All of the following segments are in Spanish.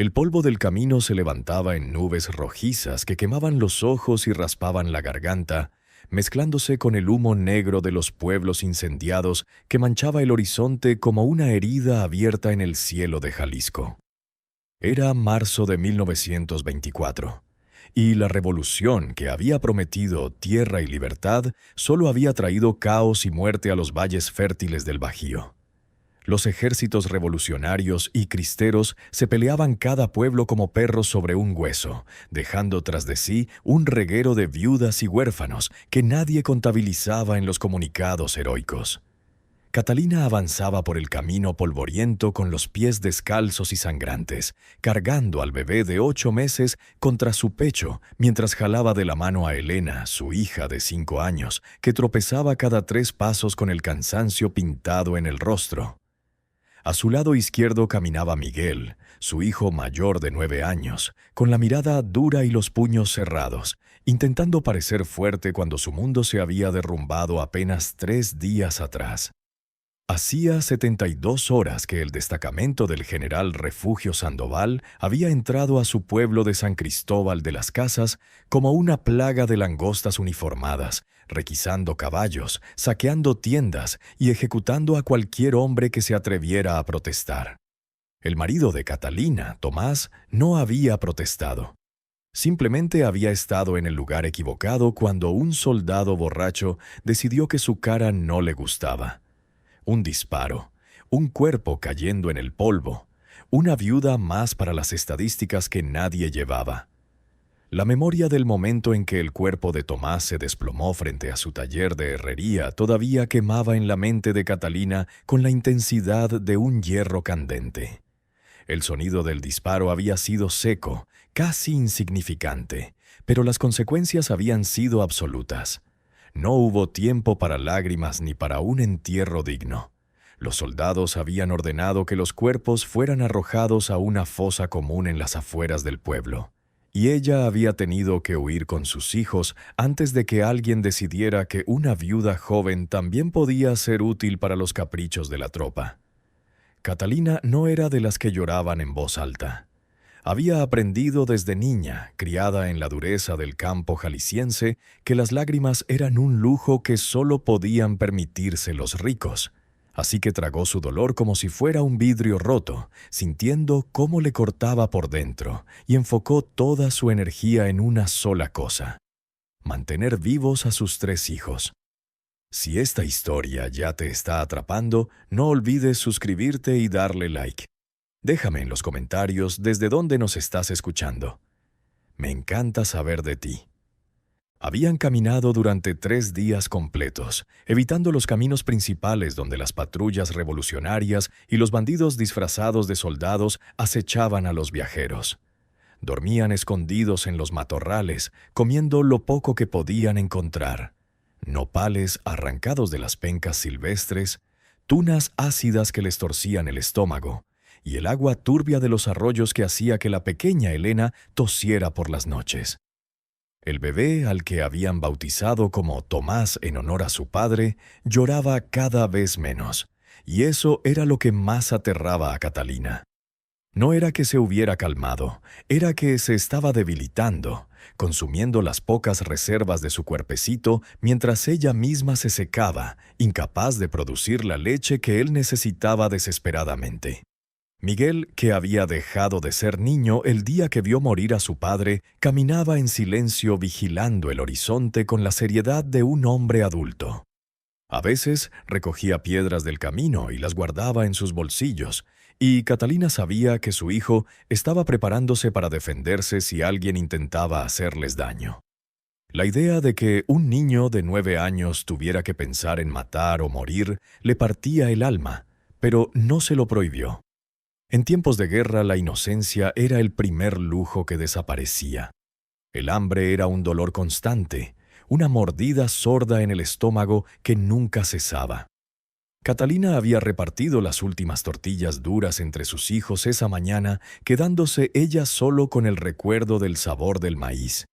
El polvo del camino se levantaba en nubes rojizas que quemaban los ojos y raspaban la garganta, mezclándose con el humo negro de los pueblos incendiados que manchaba el horizonte como una herida abierta en el cielo de Jalisco. Era marzo de 1924, y la revolución que había prometido tierra y libertad solo había traído caos y muerte a los valles fértiles del Bajío. Los ejércitos revolucionarios y cristeros se peleaban cada pueblo como perros sobre un hueso, dejando tras de sí un reguero de viudas y huérfanos que nadie contabilizaba en los comunicados heroicos. Catalina avanzaba por el camino polvoriento con los pies descalzos y sangrantes, cargando al bebé de 8 meses contra su pecho mientras jalaba de la mano a Elena, su hija de 5 años, que tropezaba cada 3 pasos con el cansancio pintado en el rostro. A su lado izquierdo caminaba Miguel, su hijo mayor de 9 años, con la mirada dura y los puños cerrados, intentando parecer fuerte cuando su mundo se había derrumbado apenas 3 días atrás. Hacía 72 horas que el destacamento del general Refugio Sandoval había entrado a su pueblo de San Cristóbal de las Casas como una plaga de langostas uniformadas, requisando caballos, saqueando tiendas y ejecutando a cualquier hombre que se atreviera a protestar. El marido de Catalina, Tomás, no había protestado. Simplemente había estado en el lugar equivocado cuando un soldado borracho decidió que su cara no le gustaba. Un disparo, un cuerpo cayendo en el polvo, una viuda más para las estadísticas que nadie llevaba. La memoria del momento en que el cuerpo de Tomás se desplomó frente a su taller de herrería todavía quemaba en la mente de Catalina con la intensidad de un hierro candente. El sonido del disparo había sido seco, casi insignificante, pero las consecuencias habían sido absolutas. No hubo tiempo para lágrimas ni para un entierro digno. Los soldados habían ordenado que los cuerpos fueran arrojados a una fosa común en las afueras del pueblo, y ella había tenido que huir con sus hijos antes de que alguien decidiera que una viuda joven también podía ser útil para los caprichos de la tropa. Catalina no era de las que lloraban en voz alta. Había aprendido desde niña, criada en la dureza del campo jalisciense, que las lágrimas eran un lujo que solo podían permitirse los ricos. Así que tragó su dolor como si fuera un vidrio roto, sintiendo cómo le cortaba por dentro, y enfocó toda su energía en una sola cosa: mantener vivos a sus 3 hijos. Si esta historia ya te está atrapando, no olvides suscribirte y darle like. Déjame en los comentarios desde dónde nos estás escuchando. Me encanta saber de ti. Habían caminado durante 3 días completos, evitando los caminos principales donde las patrullas revolucionarias y los bandidos disfrazados de soldados acechaban a los viajeros. Dormían escondidos en los matorrales, comiendo lo poco que podían encontrar: nopales arrancados de las pencas silvestres, tunas ácidas que les torcían el estómago, y el agua turbia de los arroyos que hacía que la pequeña Elena tosiera por las noches. El bebé, al que habían bautizado como Tomás en honor a su padre, lloraba cada vez menos, y eso era lo que más aterraba a Catalina. No era que se hubiera calmado, era que se estaba debilitando, consumiendo las pocas reservas de su cuerpecito mientras ella misma se secaba, incapaz de producir la leche que él necesitaba desesperadamente. Miguel, que había dejado de ser niño el día que vio morir a su padre, caminaba en silencio vigilando el horizonte con la seriedad de un hombre adulto. A veces recogía piedras del camino y las guardaba en sus bolsillos, y Catalina sabía que su hijo estaba preparándose para defenderse si alguien intentaba hacerles daño. La idea de que un niño de 9 años tuviera que pensar en matar o morir le partía el alma, pero no se lo prohibió. En tiempos de guerra, la inocencia era el primer lujo que desaparecía. El hambre era un dolor constante, una mordida sorda en el estómago que nunca cesaba. Catalina había repartido las últimas tortillas duras entre sus hijos esa mañana, quedándose ella solo con el recuerdo del sabor del maíz.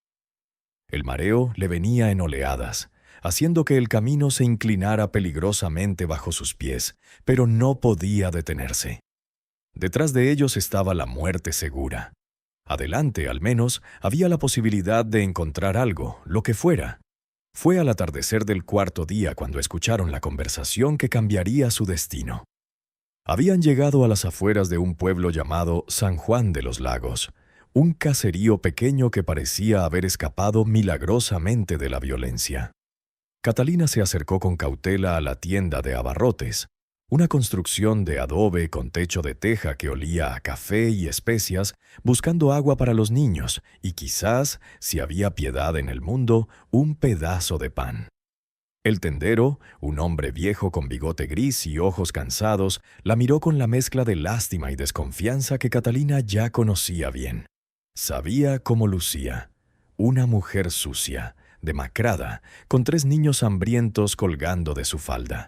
El mareo le venía en oleadas, haciendo que el camino se inclinara peligrosamente bajo sus pies, pero no podía detenerse. Detrás de ellos estaba la muerte segura. Adelante, al menos, había la posibilidad de encontrar algo, lo que fuera. Fue al atardecer del cuarto día cuando escucharon la conversación que cambiaría su destino. Habían llegado a las afueras de un pueblo llamado San Juan de los Lagos, un caserío pequeño que parecía haber escapado milagrosamente de la violencia. Catalina se acercó con cautela a la tienda de abarrotes, una construcción de adobe con techo de teja que olía a café y especias, buscando agua para los niños y quizás, si había piedad en el mundo, un pedazo de pan. El tendero, un hombre viejo con bigote gris y ojos cansados, la miró con la mezcla de lástima y desconfianza que Catalina ya conocía bien. Sabía cómo lucía. Una mujer sucia, demacrada, con 3 niños hambrientos colgando de su falda.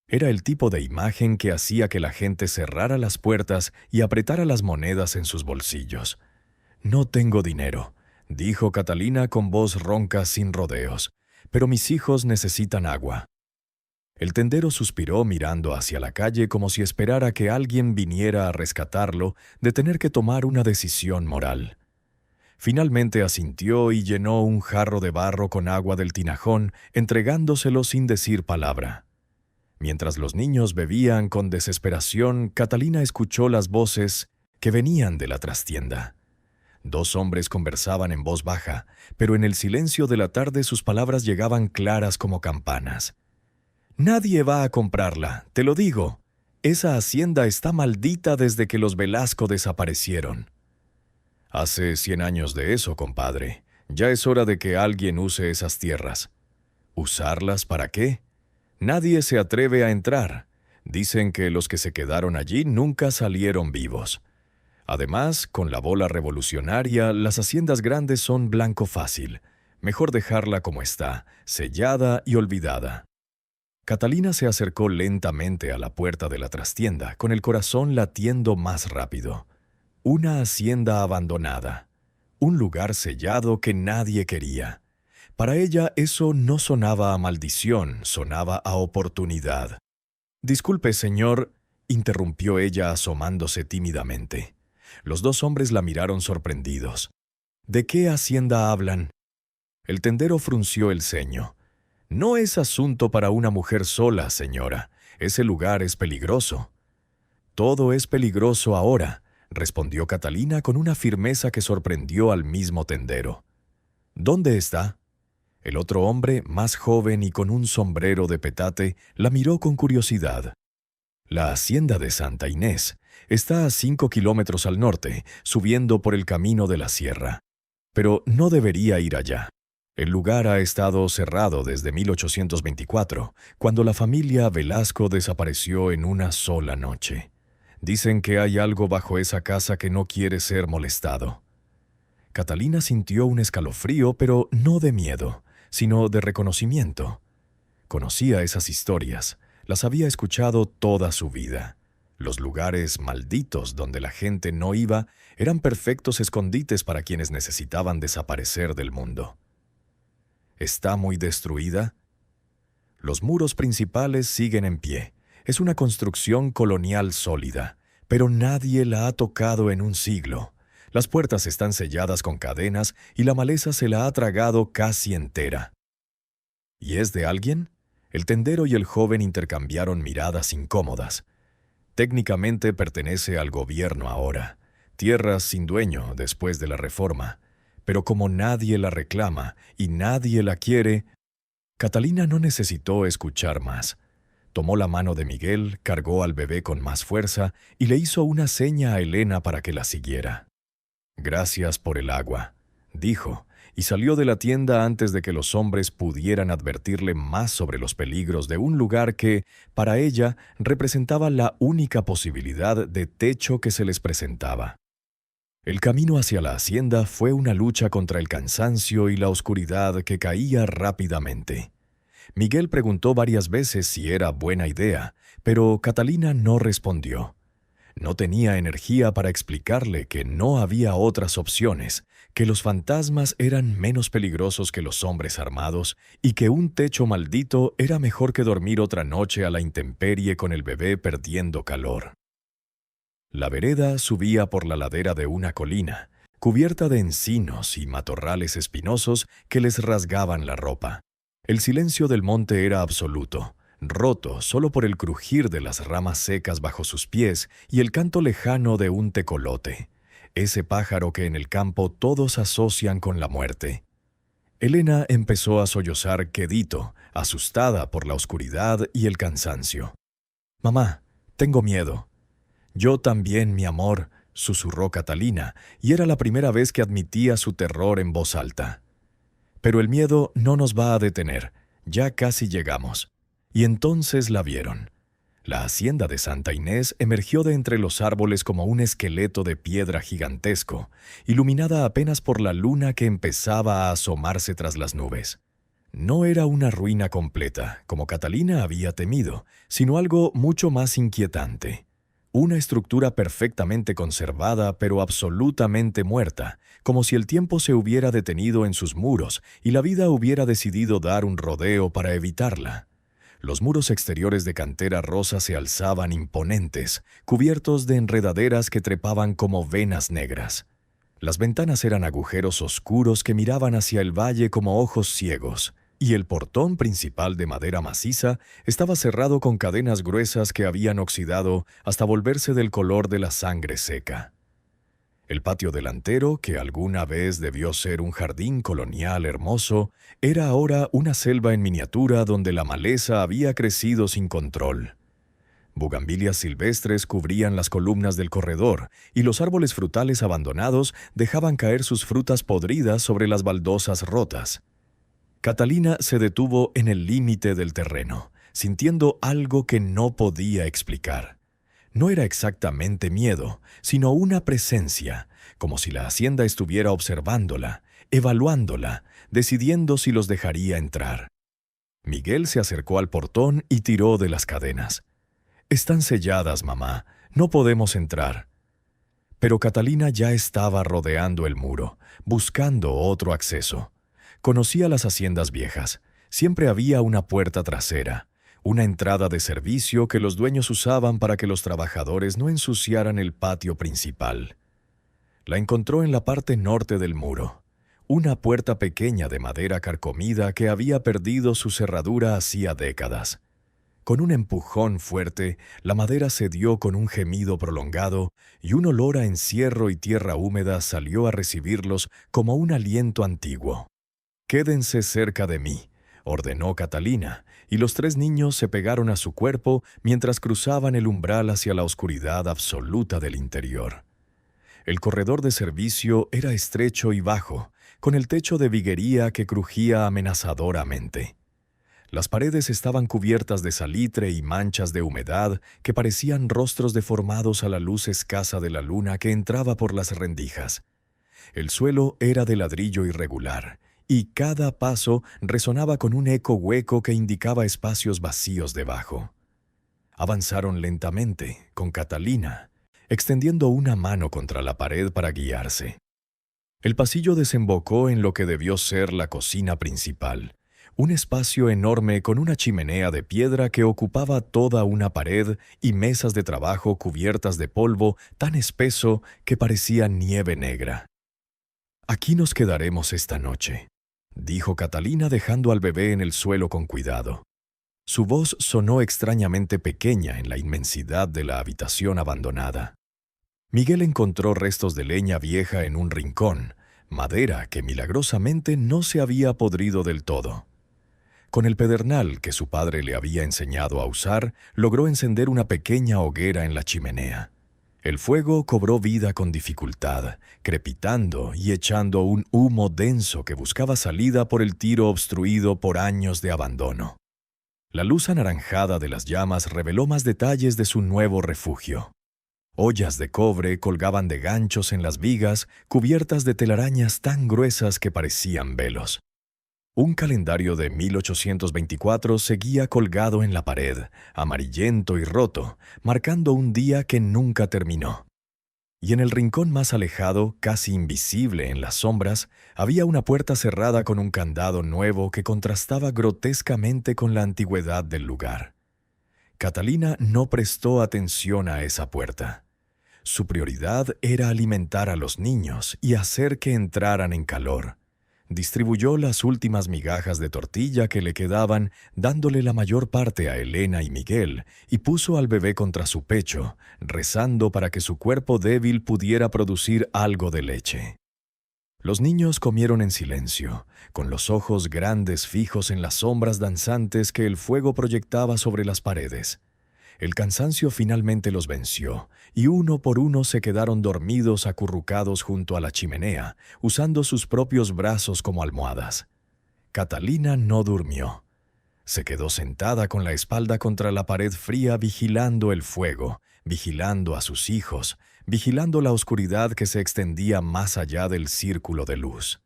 Era el tipo de imagen que hacía que la gente cerrara las puertas y apretara las monedas en sus bolsillos. «No tengo dinero», dijo Catalina con voz ronca sin rodeos, «pero mis hijos necesitan agua». El tendero suspiró mirando hacia la calle como si esperara que alguien viniera a rescatarlo de tener que tomar una decisión moral. Finalmente asintió y llenó un jarro de barro con agua del tinajón, entregándoselo sin decir palabra. Mientras los niños bebían con desesperación, Catalina escuchó las voces que venían de la trastienda. 2 hombres conversaban en voz baja, pero en el silencio de la tarde sus palabras llegaban claras como campanas. «Nadie va a comprarla, te lo digo. Esa hacienda está maldita desde que los Velasco desaparecieron». «Hace 100 años de eso, compadre. Ya es hora de que alguien use esas tierras». «¿Usarlas para qué? Nadie se atreve a entrar. Dicen que los que se quedaron allí nunca salieron vivos. Además, con la bola revolucionaria, las haciendas grandes son blanco fácil. Mejor dejarla como está, sellada y olvidada». Catalina se acercó lentamente a la puerta de la trastienda, con el corazón latiendo más rápido. Una hacienda abandonada. Un lugar sellado que nadie quería. Para ella eso no sonaba a maldición, sonaba a oportunidad. «Disculpe, señor», interrumpió ella asomándose tímidamente. Los 2 hombres la miraron sorprendidos. «¿De qué hacienda hablan?» El tendero frunció el ceño. «No es asunto para una mujer sola, señora. Ese lugar es peligroso». «Todo es peligroso ahora», respondió Catalina con una firmeza que sorprendió al mismo tendero. «¿Dónde está?» El otro hombre, más joven y con un sombrero de petate, la miró con curiosidad. «La hacienda de Santa Inés está a 5 kilómetros al norte, subiendo por el camino de la sierra. Pero no debería ir allá. El lugar ha estado cerrado desde 1824, cuando la familia Velasco desapareció en una sola noche. Dicen que hay algo bajo esa casa que no quiere ser molestado». Catalina sintió un escalofrío, pero no de miedo, sino de reconocimiento. Conocía esas historias, las había escuchado toda su vida. Los lugares malditos donde la gente no iba eran perfectos escondites para quienes necesitaban desaparecer del mundo. ¿Está muy destruida? Los muros principales siguen en pie. Es una construcción colonial sólida, pero nadie la ha tocado en un siglo. Las puertas están selladas con cadenas y la maleza se la ha tragado casi entera. ¿Y es de alguien? El tendero y el joven intercambiaron miradas incómodas. Técnicamente pertenece al gobierno ahora, tierras sin dueño después de la reforma, pero como nadie la reclama y nadie la quiere, Catalina no necesitó escuchar más. Tomó la mano de Miguel, cargó al bebé con más fuerza y le hizo una seña a Elena para que la siguiera. «Gracias por el agua», dijo, y salió de la tienda antes de que los hombres pudieran advertirle más sobre los peligros de un lugar que, para ella, representaba la única posibilidad de techo que se les presentaba. El camino hacia la hacienda fue una lucha contra el cansancio y la oscuridad que caía rápidamente. Miguel preguntó varias veces si era buena idea, pero Catalina no respondió. No tenía energía para explicarle que no había otras opciones, que los fantasmas eran menos peligrosos que los hombres armados y que un techo maldito era mejor que dormir otra noche a la intemperie con el bebé perdiendo calor. La vereda subía por la ladera de una colina, cubierta de encinos y matorrales espinosos que les rasgaban la ropa. El silencio del monte era absoluto, roto solo por el crujir de las ramas secas bajo sus pies y el canto lejano de un tecolote, ese pájaro que en el campo todos asocian con la muerte. Elena empezó a sollozar quedito, asustada por la oscuridad y el cansancio. «Mamá, tengo miedo». «Yo también, mi amor», susurró Catalina, y era la primera vez que admitía su terror en voz alta. «Pero el miedo no nos va a detener, ya casi llegamos». Y entonces la vieron. La hacienda de Santa Inés emergió de entre los árboles como un esqueleto de piedra gigantesco, iluminada apenas por la luna que empezaba a asomarse tras las nubes. No era una ruina completa, como Catalina había temido, sino algo mucho más inquietante. Una estructura perfectamente conservada, pero absolutamente muerta, como si el tiempo se hubiera detenido en sus muros y la vida hubiera decidido dar un rodeo para evitarla. Los muros exteriores de cantera rosa se alzaban imponentes, cubiertos de enredaderas que trepaban como venas negras. Las ventanas eran agujeros oscuros que miraban hacia el valle como ojos ciegos, y el portón principal de madera maciza estaba cerrado con cadenas gruesas que habían oxidado hasta volverse del color de la sangre seca. El patio delantero, que alguna vez debió ser un jardín colonial hermoso, era ahora una selva en miniatura donde la maleza había crecido sin control. Bugambilias silvestres cubrían las columnas del corredor, y los árboles frutales abandonados dejaban caer sus frutas podridas sobre las baldosas rotas. Catalina se detuvo en el límite del terreno, sintiendo algo que no podía explicar. No era exactamente miedo, sino una presencia, como si la hacienda estuviera observándola, evaluándola, decidiendo si los dejaría entrar. Miguel se acercó al portón y tiró de las cadenas. «Están selladas, mamá, no podemos entrar». Pero Catalina ya estaba rodeando el muro, buscando otro acceso. Conocía las haciendas viejas. Siempre había una puerta trasera, una entrada de servicio que los dueños usaban para que los trabajadores no ensuciaran el patio principal. La encontró en la parte norte del muro, una puerta pequeña de madera carcomida que había perdido su cerradura hacía décadas. Con un empujón fuerte, la madera cedió con un gemido prolongado y un olor a encierro y tierra húmeda salió a recibirlos como un aliento antiguo. «Quédense cerca de mí», ordenó Catalina, y los tres niños se pegaron a su cuerpo mientras cruzaban el umbral hacia la oscuridad absoluta del interior. El corredor de servicio era estrecho y bajo, con el techo de viguería que crujía amenazadoramente. Las paredes estaban cubiertas de salitre y manchas de humedad que parecían rostros deformados a la luz escasa de la luna que entraba por las rendijas. El suelo era de ladrillo irregular, y cada paso resonaba con un eco hueco que indicaba espacios vacíos debajo. Avanzaron lentamente, con Catalina, extendiendo una mano contra la pared para guiarse. El pasillo desembocó en lo que debió ser la cocina principal, un espacio enorme con una chimenea de piedra que ocupaba toda una pared y mesas de trabajo cubiertas de polvo tan espeso que parecía nieve negra. «Aquí nos quedaremos esta noche», dijo Catalina dejando al bebé en el suelo con cuidado. Su voz sonó extrañamente pequeña en la inmensidad de la habitación abandonada. Miguel encontró restos de leña vieja en un rincón, madera que milagrosamente no se había podrido del todo. Con el pedernal que su padre le había enseñado a usar, logró encender una pequeña hoguera en la chimenea. El fuego cobró vida con dificultad, crepitando y echando un humo denso que buscaba salida por el tiro obstruido por años de abandono. La luz anaranjada de las llamas reveló más detalles de su nuevo refugio. Ollas de cobre colgaban de ganchos en las vigas, cubiertas de telarañas tan gruesas que parecían velos. Un calendario de 1824 seguía colgado en la pared, amarillento y roto, marcando un día que nunca terminó. Y en el rincón más alejado, casi invisible en las sombras, había una puerta cerrada con un candado nuevo que contrastaba grotescamente con la antigüedad del lugar. Catalina no prestó atención a esa puerta. Su prioridad era alimentar a los niños y hacer que entraran en calor. Distribuyó las últimas migajas de tortilla que le quedaban, dándole la mayor parte a Elena y Miguel, y puso al bebé contra su pecho, rezando para que su cuerpo débil pudiera producir algo de leche. Los niños comieron en silencio, con los ojos grandes fijos en las sombras danzantes que el fuego proyectaba sobre las paredes. El cansancio finalmente los venció, y uno por uno se quedaron dormidos acurrucados junto a la chimenea, usando sus propios brazos como almohadas. Catalina no durmió. Se quedó sentada con la espalda contra la pared fría vigilando el fuego, vigilando a sus hijos, vigilando la oscuridad que se extendía más allá del círculo de luz.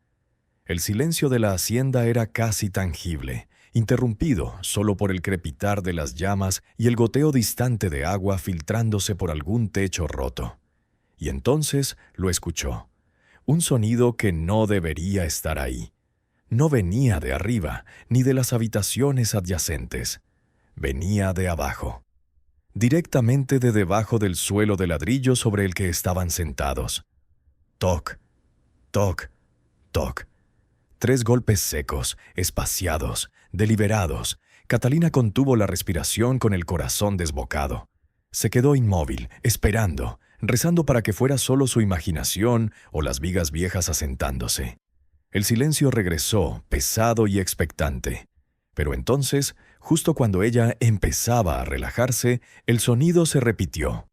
El silencio de la hacienda era casi tangible, interrumpido solo por el crepitar de las llamas y el goteo distante de agua filtrándose por algún techo roto. Y entonces lo escuchó. Un sonido que no debería estar ahí. No venía de arriba, ni de las habitaciones adyacentes. Venía de abajo. Directamente de debajo del suelo de ladrillo sobre el que estaban sentados. Toc, toc, toc. 3 golpes secos, espaciados, deliberados. Catalina contuvo la respiración con el corazón desbocado. Se quedó inmóvil, esperando, rezando para que fuera solo su imaginación o las vigas viejas asentándose. El silencio regresó, pesado y expectante. Pero entonces, justo cuando ella empezaba a relajarse, el sonido se repitió.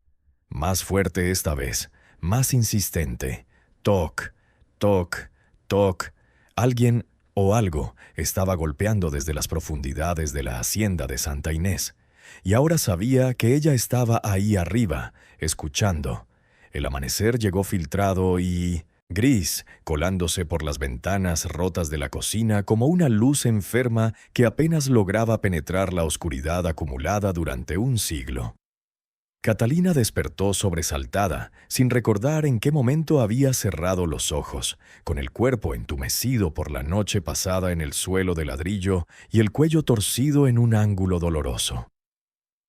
Más fuerte esta vez, más insistente. Toc, toc, toc. Alguien o algo estaba golpeando desde las profundidades de la hacienda de Santa Inés, y ahora sabía que ella estaba ahí arriba, escuchando. El amanecer llegó filtrado y gris, colándose por las ventanas rotas de la cocina como una luz enferma que apenas lograba penetrar la oscuridad acumulada durante un siglo. Catalina despertó sobresaltada, sin recordar en qué momento había cerrado los ojos, con el cuerpo entumecido por la noche pasada en el suelo de ladrillo y el cuello torcido en un ángulo doloroso.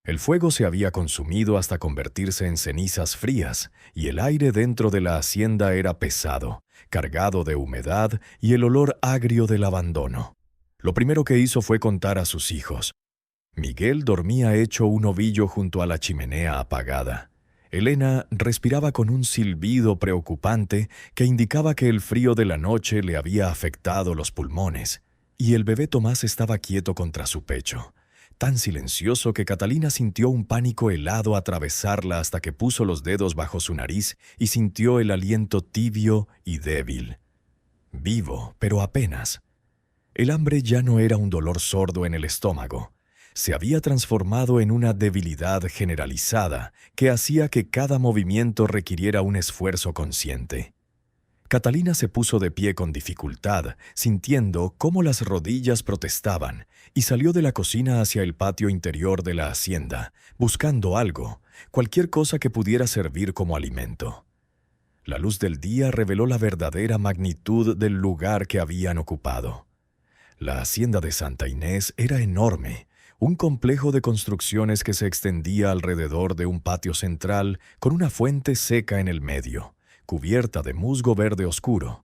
El fuego se había consumido hasta convertirse en cenizas frías, y el aire dentro de la hacienda era pesado, cargado de humedad y el olor agrio del abandono. Lo primero que hizo fue contar a sus hijos. Miguel dormía hecho un ovillo junto a la chimenea apagada. Elena respiraba con un silbido preocupante que indicaba que el frío de la noche le había afectado los pulmones, y el bebé Tomás estaba quieto contra su pecho, tan silencioso que Catalina sintió un pánico helado atravesarla hasta que puso los dedos bajo su nariz y sintió el aliento tibio y débil. Vivo, pero apenas. El hambre ya no era un dolor sordo en el estómago. Se había transformado en una debilidad generalizada que hacía que cada movimiento requiriera un esfuerzo consciente. Catalina se puso de pie con dificultad, sintiendo cómo las rodillas protestaban, y salió de la cocina hacia el patio interior de la hacienda, buscando algo, cualquier cosa que pudiera servir como alimento. La luz del día reveló la verdadera magnitud del lugar que habían ocupado. La hacienda de Santa Inés era enorme, un complejo de construcciones que se extendía alrededor de un patio central con una fuente seca en el medio, cubierta de musgo verde oscuro.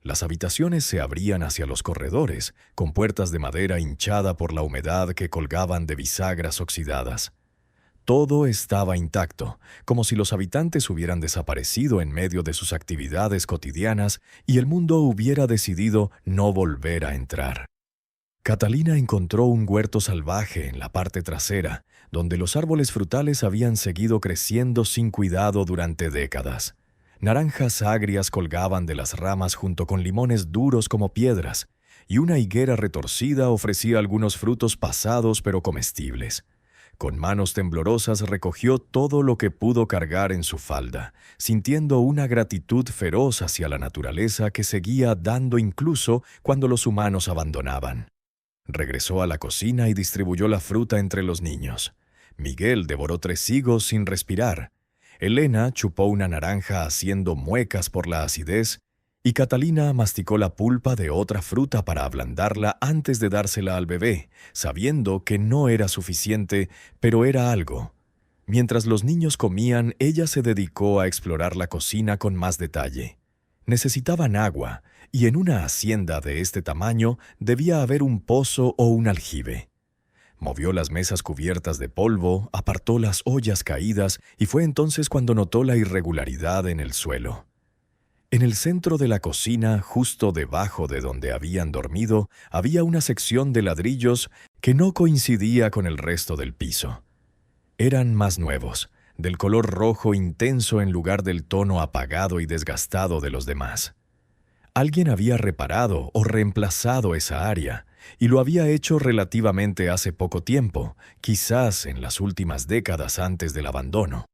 Las habitaciones se abrían hacia los corredores, con puertas de madera hinchada por la humedad que colgaban de bisagras oxidadas. Todo estaba intacto, como si los habitantes hubieran desaparecido en medio de sus actividades cotidianas y el mundo hubiera decidido no volver a entrar. Catalina encontró un huerto salvaje en la parte trasera, donde los árboles frutales habían seguido creciendo sin cuidado durante décadas. Naranjas agrias colgaban de las ramas junto con limones duros como piedras, y una higuera retorcida ofrecía algunos frutos pasados pero comestibles. Con manos temblorosas recogió todo lo que pudo cargar en su falda, sintiendo una gratitud feroz hacia la naturaleza que seguía dando incluso cuando los humanos abandonaban. Regresó a la cocina y distribuyó la fruta entre los niños. Miguel devoró 3 higos sin respirar. Elena chupó una naranja haciendo muecas por la acidez, y Catalina masticó la pulpa de otra fruta para ablandarla antes de dársela al bebé, sabiendo que no era suficiente, pero era algo. Mientras los niños comían, ella se dedicó a explorar la cocina con más detalle. Necesitaban agua, y en una hacienda de este tamaño debía haber un pozo o un aljibe. Movió las mesas cubiertas de polvo, apartó las ollas caídas y fue entonces cuando notó la irregularidad en el suelo. En el centro de la cocina, justo debajo de donde habían dormido, había una sección de ladrillos que no coincidía con el resto del piso. Eran más nuevos, del color rojo intenso en lugar del tono apagado y desgastado de los demás. Alguien había reparado o reemplazado esa área, y lo había hecho relativamente hace poco tiempo, quizás en las últimas décadas antes del abandono.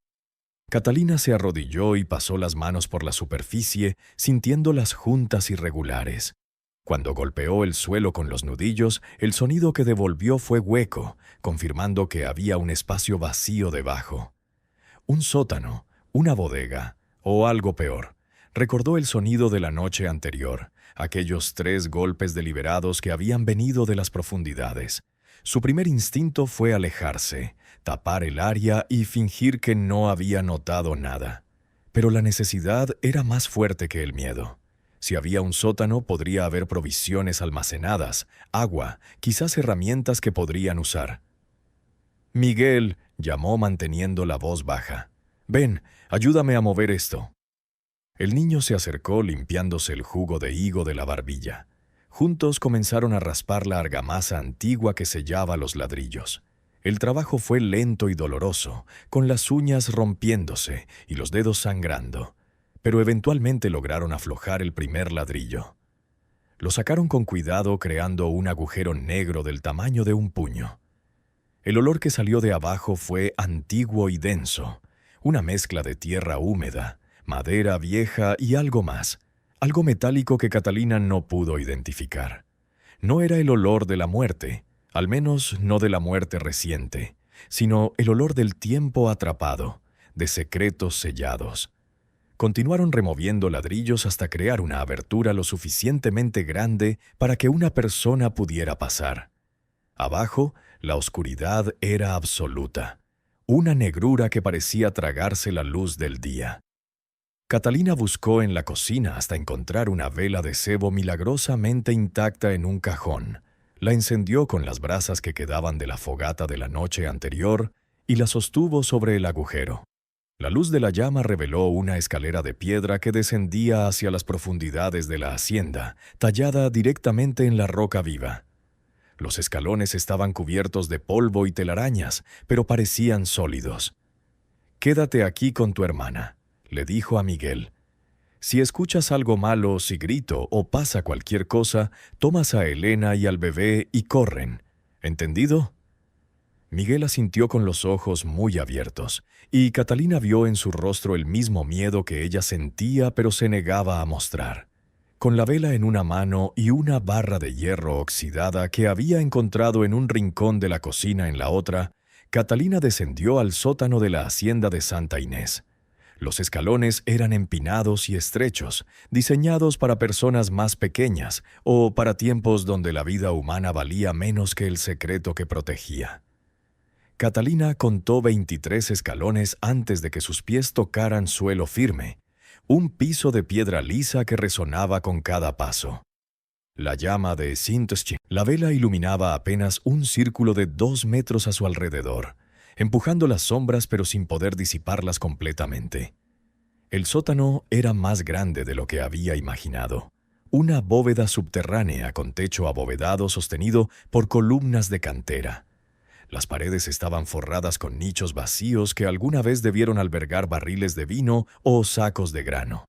Catalina se arrodilló y pasó las manos por la superficie, sintiendo las juntas irregulares. Cuando golpeó el suelo con los nudillos, el sonido que devolvió fue hueco, confirmando que había un espacio vacío debajo. Un sótano, una bodega, o algo peor. Recordó el sonido de la noche anterior, aquellos 3 golpes deliberados que habían venido de las profundidades. Su primer instinto fue alejarse, tapar el área y fingir que no había notado nada. Pero la necesidad era más fuerte que el miedo. Si había un sótano, podría haber provisiones almacenadas, agua, quizás herramientas que podrían usar. «Miguel», llamó manteniendo la voz baja. «Ven, ayúdame a mover esto». El niño se acercó limpiándose el jugo de higo de la barbilla. Juntos comenzaron a raspar la argamasa antigua que sellaba los ladrillos. El trabajo fue lento y doloroso, con las uñas rompiéndose y los dedos sangrando, pero eventualmente lograron aflojar el primer ladrillo. Lo sacaron con cuidado, creando un agujero negro del tamaño de un puño. El olor que salió de abajo fue antiguo y denso, una mezcla de tierra húmeda, madera vieja y algo más, algo metálico que Catalina no pudo identificar. No era el olor de la muerte, al menos no de la muerte reciente, sino el olor del tiempo atrapado, de secretos sellados. Continuaron removiendo ladrillos hasta crear una abertura lo suficientemente grande para que una persona pudiera pasar. Abajo, la oscuridad era absoluta, una negrura que parecía tragarse la luz del día. Catalina buscó en la cocina hasta encontrar una vela de cebo milagrosamente intacta en un cajón. La encendió con las brasas que quedaban de la fogata de la noche anterior y la sostuvo sobre el agujero. La luz de la llama reveló una escalera de piedra que descendía hacia las profundidades de la hacienda, tallada directamente en la roca viva. Los escalones estaban cubiertos de polvo y telarañas, pero parecían sólidos. «Quédate aquí con tu hermana», le dijo a Miguel. «Si escuchas algo malo, si grito o pasa cualquier cosa, tomas a Elena y al bebé y corren. ¿Entendido?» Miguel asintió con los ojos muy abiertos, y Catalina vio en su rostro el mismo miedo que ella sentía pero se negaba a mostrar. Con la vela en una mano y una barra de hierro oxidada que había encontrado en un rincón de la cocina en la otra, Catalina descendió al sótano de la hacienda de Santa Inés. Los escalones eran empinados y estrechos, diseñados para personas más pequeñas o para tiempos donde la vida humana valía menos que el secreto que protegía. Catalina contó 23 escalones antes de que sus pies tocaran suelo firme, un piso de piedra lisa que resonaba con cada paso. La llama de Sintoschi, la vela iluminaba apenas un círculo de 2 metros a su alrededor, empujando las sombras pero sin poder disiparlas completamente. El sótano era más grande de lo que había imaginado. Una bóveda subterránea con techo abovedado sostenido por columnas de cantera. Las paredes estaban forradas con nichos vacíos que alguna vez debieron albergar barriles de vino o sacos de grano.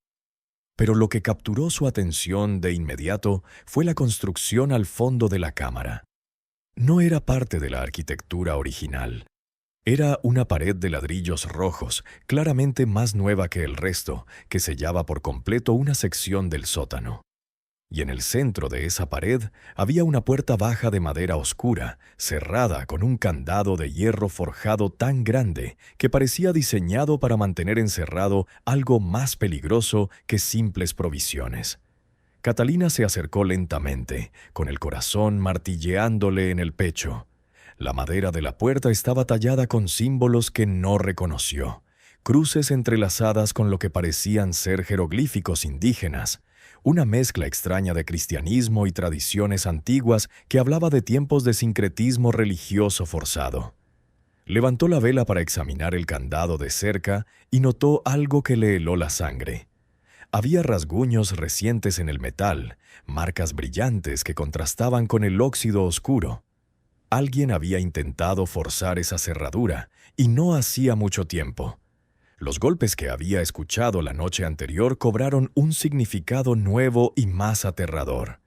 Pero lo que capturó su atención de inmediato fue la construcción al fondo de la cámara. No era parte de la arquitectura original. Era una pared de ladrillos rojos, claramente más nueva que el resto, que sellaba por completo una sección del sótano. Y en el centro de esa pared había una puerta baja de madera oscura, cerrada con un candado de hierro forjado tan grande que parecía diseñado para mantener encerrado algo más peligroso que simples provisiones. Catalina se acercó lentamente, con el corazón martilleándole en el pecho. La madera de la puerta estaba tallada con símbolos que no reconoció, cruces entrelazadas con lo que parecían ser jeroglíficos indígenas, una mezcla extraña de cristianismo y tradiciones antiguas que hablaba de tiempos de sincretismo religioso forzado. Levantó la vela para examinar el candado de cerca y notó algo que le heló la sangre. Había rasguños recientes en el metal, marcas brillantes que contrastaban con el óxido oscuro. Alguien había intentado forzar esa cerradura, y no hacía mucho tiempo. Los golpes que había escuchado la noche anterior cobraron un significado nuevo y más aterrador.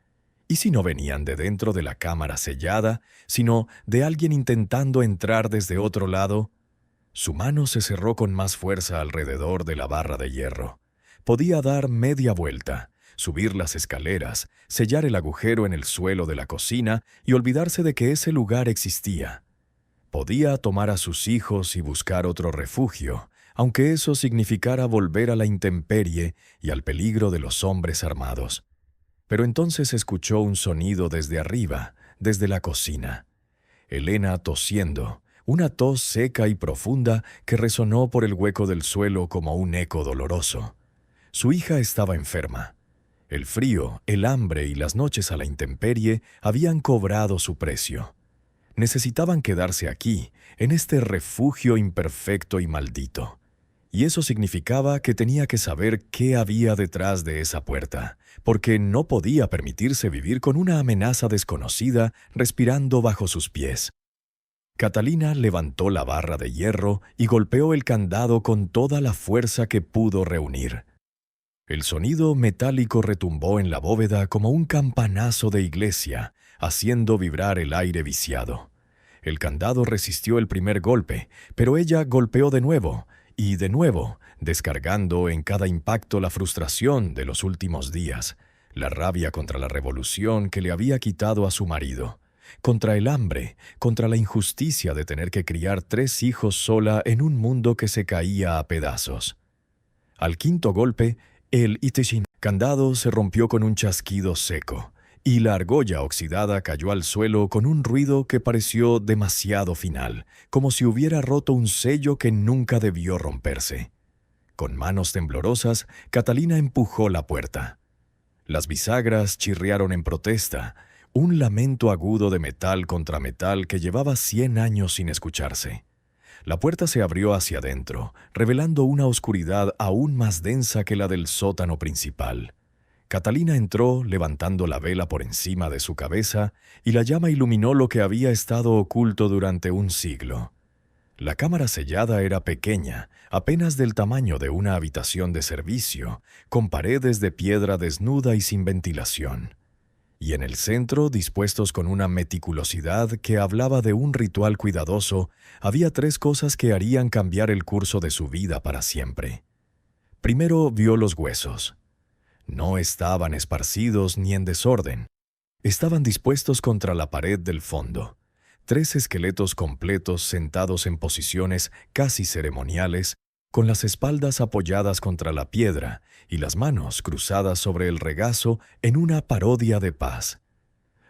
¿Y si no venían de dentro de la cámara sellada, sino de alguien intentando entrar desde otro lado? Su mano se cerró con más fuerza alrededor de la barra de hierro. Podía dar media vuelta, subir las escaleras, sellar el agujero en el suelo de la cocina y olvidarse de que ese lugar existía. Podía tomar a sus hijos y buscar otro refugio, aunque eso significara volver a la intemperie y al peligro de los hombres armados. Pero entonces escuchó un sonido desde arriba, desde la cocina. Elena tosiendo, una tos seca y profunda que resonó por el hueco del suelo como un eco doloroso. Su hija estaba enferma. El frío, el hambre y las noches a la intemperie habían cobrado su precio. Necesitaban quedarse aquí, en este refugio imperfecto y maldito. Y eso significaba que tenía que saber qué había detrás de esa puerta, porque no podía permitirse vivir con una amenaza desconocida respirando bajo sus pies. Catalina levantó la barra de hierro y golpeó el candado con toda la fuerza que pudo reunir. El sonido metálico retumbó en la bóveda como un campanazo de iglesia, haciendo vibrar el aire viciado. El candado resistió el primer golpe, pero ella golpeó de nuevo, y de nuevo, descargando en cada impacto la frustración de los últimos días, la rabia contra la revolución que le había quitado a su marido, contra el hambre, contra la injusticia de tener que criar 3 hijos sola en un mundo que se caía a pedazos. Al quinto golpe, el iteshin candado se rompió con un chasquido seco, y la argolla oxidada cayó al suelo con un ruido que pareció demasiado final, como si hubiera roto un sello que nunca debió romperse. Con manos temblorosas, Catalina empujó la puerta. Las bisagras chirriaron en protesta, un lamento agudo de metal contra metal que llevaba 100 años sin escucharse. La puerta se abrió hacia adentro, revelando una oscuridad aún más densa que la del sótano principal. Catalina entró levantando la vela por encima de su cabeza y la llama iluminó lo que había estado oculto durante un siglo. La cámara sellada era pequeña, apenas del tamaño de una habitación de servicio, con paredes de piedra desnuda y sin ventilación. Y en el centro, dispuestos con una meticulosidad que hablaba de un ritual cuidadoso, había 3 cosas que harían cambiar el curso de su vida para siempre. Primero vio los huesos. No estaban esparcidos ni en desorden. Estaban dispuestos contra la pared del fondo. 3 esqueletos completos sentados en posiciones casi ceremoniales, con las espaldas apoyadas contra la piedra y las manos cruzadas sobre el regazo en una parodia de paz.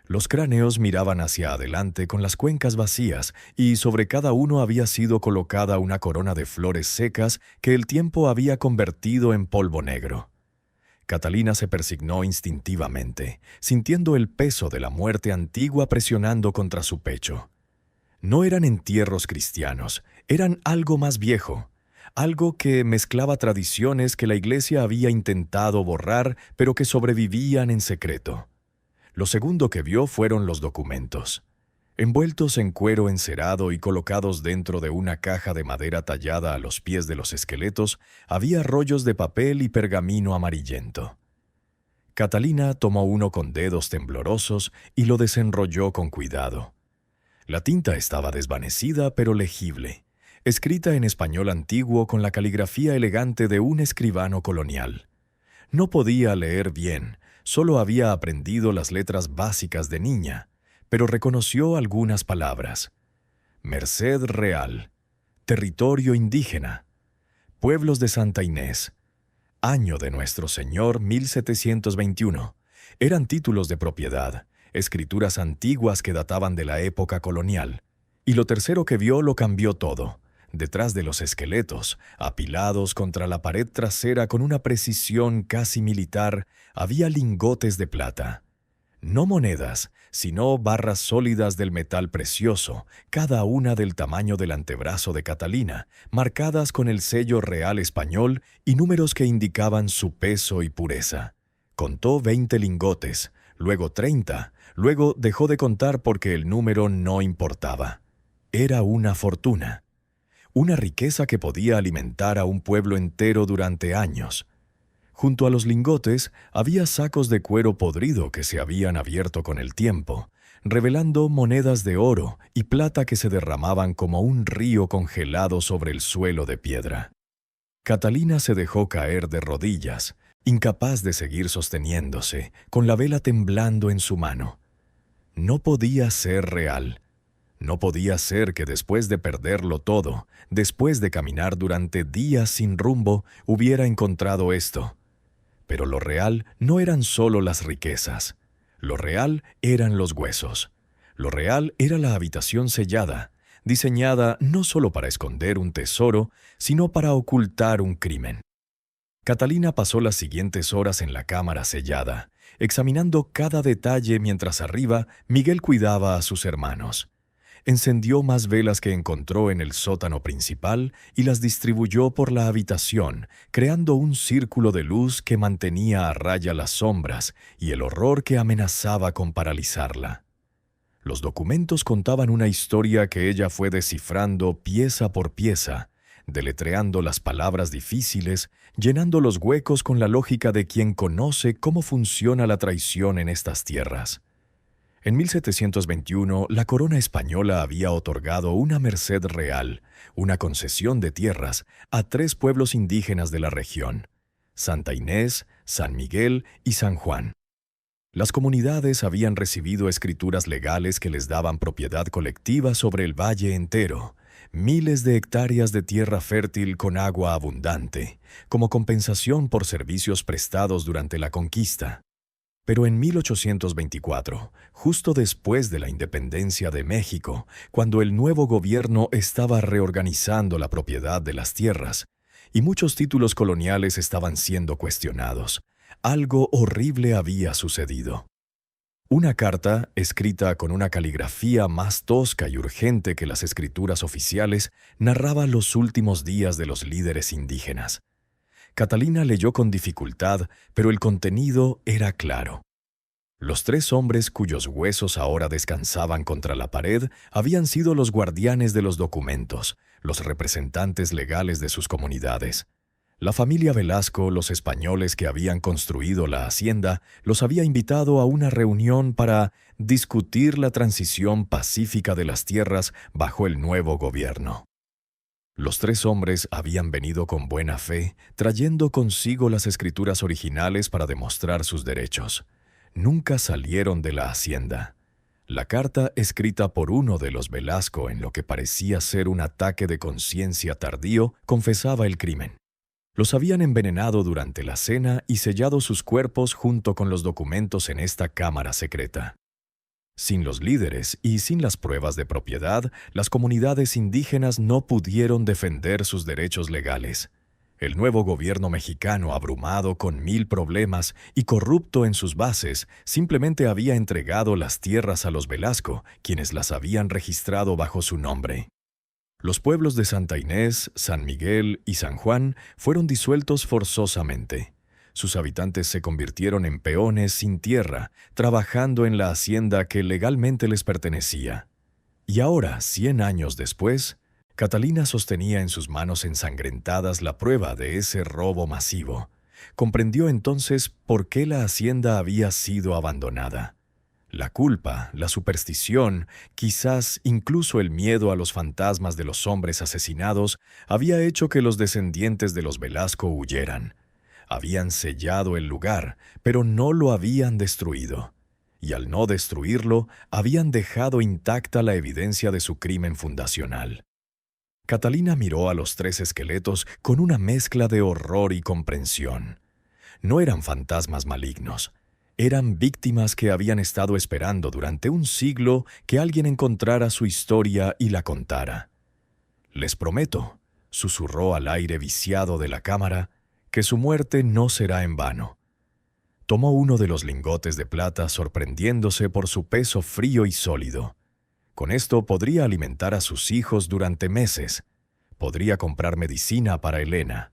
Los cráneos miraban hacia adelante con las cuencas vacías y sobre cada uno había sido colocada una corona de flores secas que el tiempo había convertido en polvo negro. Catalina se persignó instintivamente, sintiendo el peso de la muerte antigua presionando contra su pecho. No eran entierros cristianos, eran algo más viejo, algo que mezclaba tradiciones que la Iglesia había intentado borrar, pero que sobrevivían en secreto. Lo segundo que vio fueron los documentos. Envueltos en cuero encerado y colocados dentro de una caja de madera tallada a los pies de los esqueletos, había rollos de papel y pergamino amarillento. Catalina tomó uno con dedos temblorosos y lo desenrolló con cuidado. La tinta estaba desvanecida pero legible, escrita en español antiguo con la caligrafía elegante de un escribano colonial. No podía leer bien, solo había aprendido las letras básicas de niña, pero reconoció algunas palabras. Merced Real, territorio indígena, pueblos de Santa Inés, año de Nuestro Señor 1721. Eran títulos de propiedad, escrituras antiguas que databan de la época colonial. Y lo tercero que vio lo cambió todo. Detrás de los esqueletos, apilados contra la pared trasera con una precisión casi militar, había lingotes de plata. No monedas, sino barras sólidas del metal precioso, cada una del tamaño del antebrazo de Catalina, marcadas con el sello real español y números que indicaban su peso y pureza. Contó 20 lingotes, luego 30, luego dejó de contar porque el número no importaba. Era una fortuna. Una riqueza que podía alimentar a un pueblo entero durante años. Junto a los lingotes había sacos de cuero podrido que se habían abierto con el tiempo, revelando monedas de oro y plata que se derramaban como un río congelado sobre el suelo de piedra. Catalina se dejó caer de rodillas, incapaz de seguir sosteniéndose, con la vela temblando en su mano. No podía ser real. No podía ser que después de perderlo todo, después de caminar durante días sin rumbo, hubiera encontrado esto. Pero lo real no eran solo las riquezas. Lo real eran los huesos. Lo real era la habitación sellada, diseñada no solo para esconder un tesoro, sino para ocultar un crimen. Catalina pasó las siguientes horas en la cámara sellada, examinando cada detalle mientras arriba Miguel cuidaba a sus hermanos. Encendió más velas que encontró en el sótano principal y las distribuyó por la habitación, creando un círculo de luz que mantenía a raya las sombras y el horror que amenazaba con paralizarla. Los documentos contaban una historia que ella fue descifrando pieza por pieza, deletreando las palabras difíciles, llenando los huecos con la lógica de quien conoce cómo funciona la traición en estas tierras. En 1721, la corona española había otorgado una merced real, una concesión de tierras, a 3 pueblos indígenas de la región: Santa Inés, San Miguel y San Juan. Las comunidades habían recibido escrituras legales que les daban propiedad colectiva sobre el valle entero, miles de hectáreas de tierra fértil con agua abundante, como compensación por servicios prestados durante la conquista. Pero en 1824, justo después de la independencia de México, cuando el nuevo gobierno estaba reorganizando la propiedad de las tierras, y muchos títulos coloniales estaban siendo cuestionados, algo horrible había sucedido. Una carta, escrita con una caligrafía más tosca y urgente que las escrituras oficiales, narraba los últimos días de los líderes indígenas. Catalina leyó con dificultad, pero el contenido era claro. Los 3 hombres cuyos huesos ahora descansaban contra la pared habían sido los guardianes de los documentos, los representantes legales de sus comunidades. La familia Velasco, los españoles que habían construido la hacienda, los había invitado a una reunión para discutir la transición pacífica de las tierras bajo el nuevo gobierno. Los 3 hombres habían venido con buena fe, trayendo consigo las escrituras originales para demostrar sus derechos. Nunca salieron de la hacienda. La carta, escrita por uno de los Velasco en lo que parecía ser un ataque de conciencia tardío, confesaba el crimen. Los habían envenenado durante la cena y sellado sus cuerpos junto con los documentos en esta cámara secreta. Sin los líderes y sin las pruebas de propiedad, las comunidades indígenas no pudieron defender sus derechos legales. El nuevo gobierno mexicano, abrumado con 1000 problemas y corrupto en sus bases, simplemente había entregado las tierras a los Velasco, quienes las habían registrado bajo su nombre. Los pueblos de Santa Inés, San Miguel y San Juan fueron disueltos forzosamente. Sus habitantes se convirtieron en peones sin tierra, trabajando en la hacienda que legalmente les pertenecía. Y ahora, 100 años después, Catalina sostenía en sus manos ensangrentadas la prueba de ese robo masivo. Comprendió entonces por qué la hacienda había sido abandonada. La culpa, la superstición, quizás incluso el miedo a los fantasmas de los hombres asesinados, había hecho que los descendientes de los Velasco huyeran. Habían sellado el lugar, pero no lo habían destruido. Y al no destruirlo, habían dejado intacta la evidencia de su crimen fundacional. Catalina miró a los 3 esqueletos con una mezcla de horror y comprensión. No eran fantasmas malignos. Eran víctimas que habían estado esperando durante un siglo que alguien encontrara su historia y la contara. «Les prometo», susurró al aire viciado de la cámara, «que su muerte no será en vano». Tomó uno de los lingotes de plata sorprendiéndose por su peso frío y sólido. Con esto podría alimentar a sus hijos durante meses. Podría comprar medicina para Elena.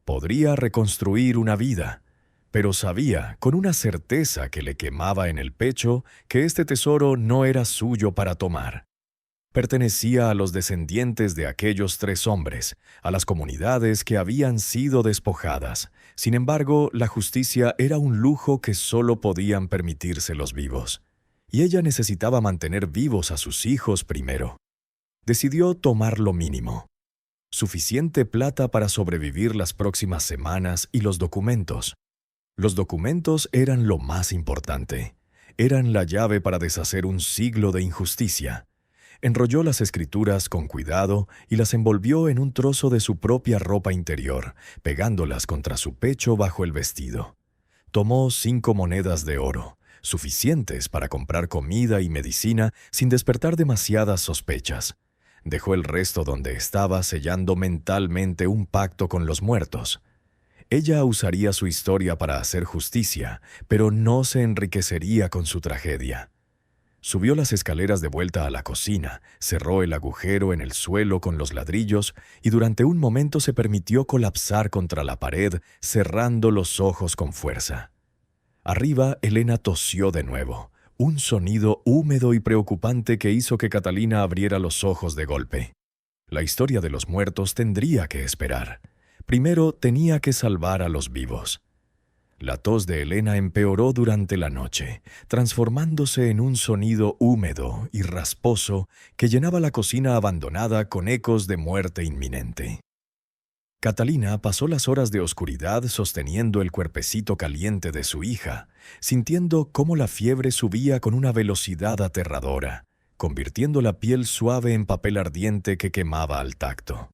Podría reconstruir una vida. Pero sabía, con una certeza que le quemaba en el pecho, que este tesoro no era suyo para tomar. Pertenecía a los descendientes de aquellos 3 hombres, a las comunidades que habían sido despojadas. Sin embargo, la justicia era un lujo que solo podían permitirse los vivos. Y ella necesitaba mantener vivos a sus hijos primero. Decidió tomar lo mínimo. Suficiente plata para sobrevivir las próximas semanas y los documentos. Los documentos eran lo más importante. Eran la llave para deshacer un siglo de injusticia. Enrolló las escrituras con cuidado y las envolvió en un trozo de su propia ropa interior, pegándolas contra su pecho bajo el vestido. Tomó 5 monedas de oro, suficientes para comprar comida y medicina sin despertar demasiadas sospechas. Dejó el resto donde estaba, sellando mentalmente un pacto con los muertos. Ella usaría su historia para hacer justicia, pero no se enriquecería con su tragedia. Subió las escaleras de vuelta a la cocina, cerró el agujero en el suelo con los ladrillos y durante un momento se permitió colapsar contra la pared, cerrando los ojos con fuerza. Arriba, Elena tosió de nuevo, un sonido húmedo y preocupante que hizo que Catalina abriera los ojos de golpe. La historia de los muertos tendría que esperar. Primero tenía que salvar a los vivos. La tos de Elena empeoró durante la noche, transformándose en un sonido húmedo y rasposo que llenaba la cocina abandonada con ecos de muerte inminente. Catalina pasó las horas de oscuridad sosteniendo el cuerpecito caliente de su hija, sintiendo cómo la fiebre subía con una velocidad aterradora, convirtiendo la piel suave en papel ardiente que quemaba al tacto.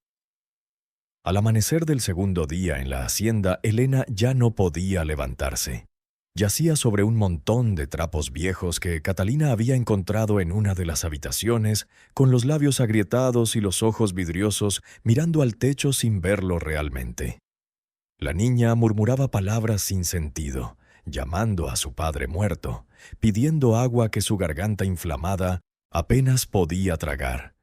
Al amanecer del segundo día en la hacienda, Elena ya no podía levantarse. Yacía sobre un montón de trapos viejos que Catalina había encontrado en una de las habitaciones, con los labios agrietados y los ojos vidriosos, mirando al techo sin verlo realmente. La niña murmuraba palabras sin sentido, llamando a su padre muerto, pidiendo agua que su garganta inflamada apenas podía tragar.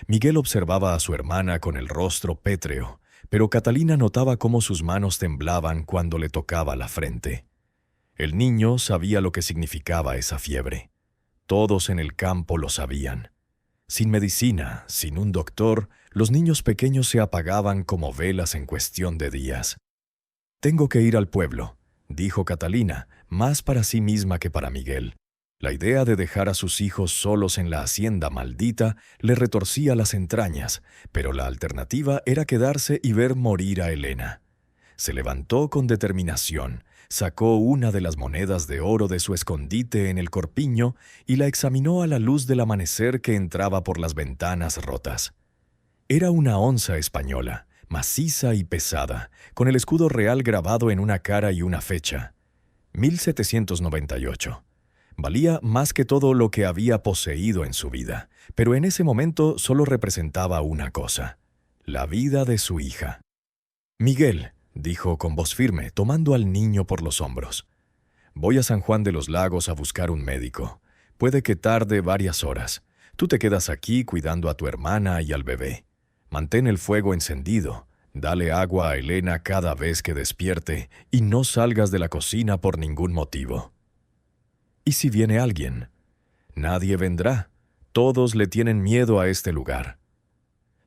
Miguel observaba a su hermana con el rostro pétreo, pero Catalina notaba cómo sus manos temblaban cuando le tocaba la frente. El niño sabía lo que significaba esa fiebre. Todos en el campo lo sabían. Sin medicina, sin un doctor, los niños pequeños se apagaban como velas en cuestión de días. «Tengo que ir al pueblo», dijo Catalina, más para sí misma que para Miguel. La idea de dejar a sus hijos solos en la hacienda maldita le retorcía las entrañas, pero la alternativa era quedarse y ver morir a Elena. Se levantó con determinación, sacó una de las monedas de oro de su escondite en el corpiño y la examinó a la luz del amanecer que entraba por las ventanas rotas. Era una onza española, maciza y pesada, con el escudo real grabado en una cara y una fecha. 1798. Valía más que todo lo que había poseído en su vida, pero en ese momento solo representaba una cosa: la vida de su hija. «Miguel», dijo con voz firme, tomando al niño por los hombros, «voy a San Juan de los Lagos a buscar un médico. Puede que tarde varias horas. Tú te quedas aquí cuidando a tu hermana y al bebé. Mantén el fuego encendido. Dale agua a Elena cada vez que despierte y no salgas de la cocina por ningún motivo». «¿Y si viene alguien?» «Nadie vendrá. Todos le tienen miedo a este lugar».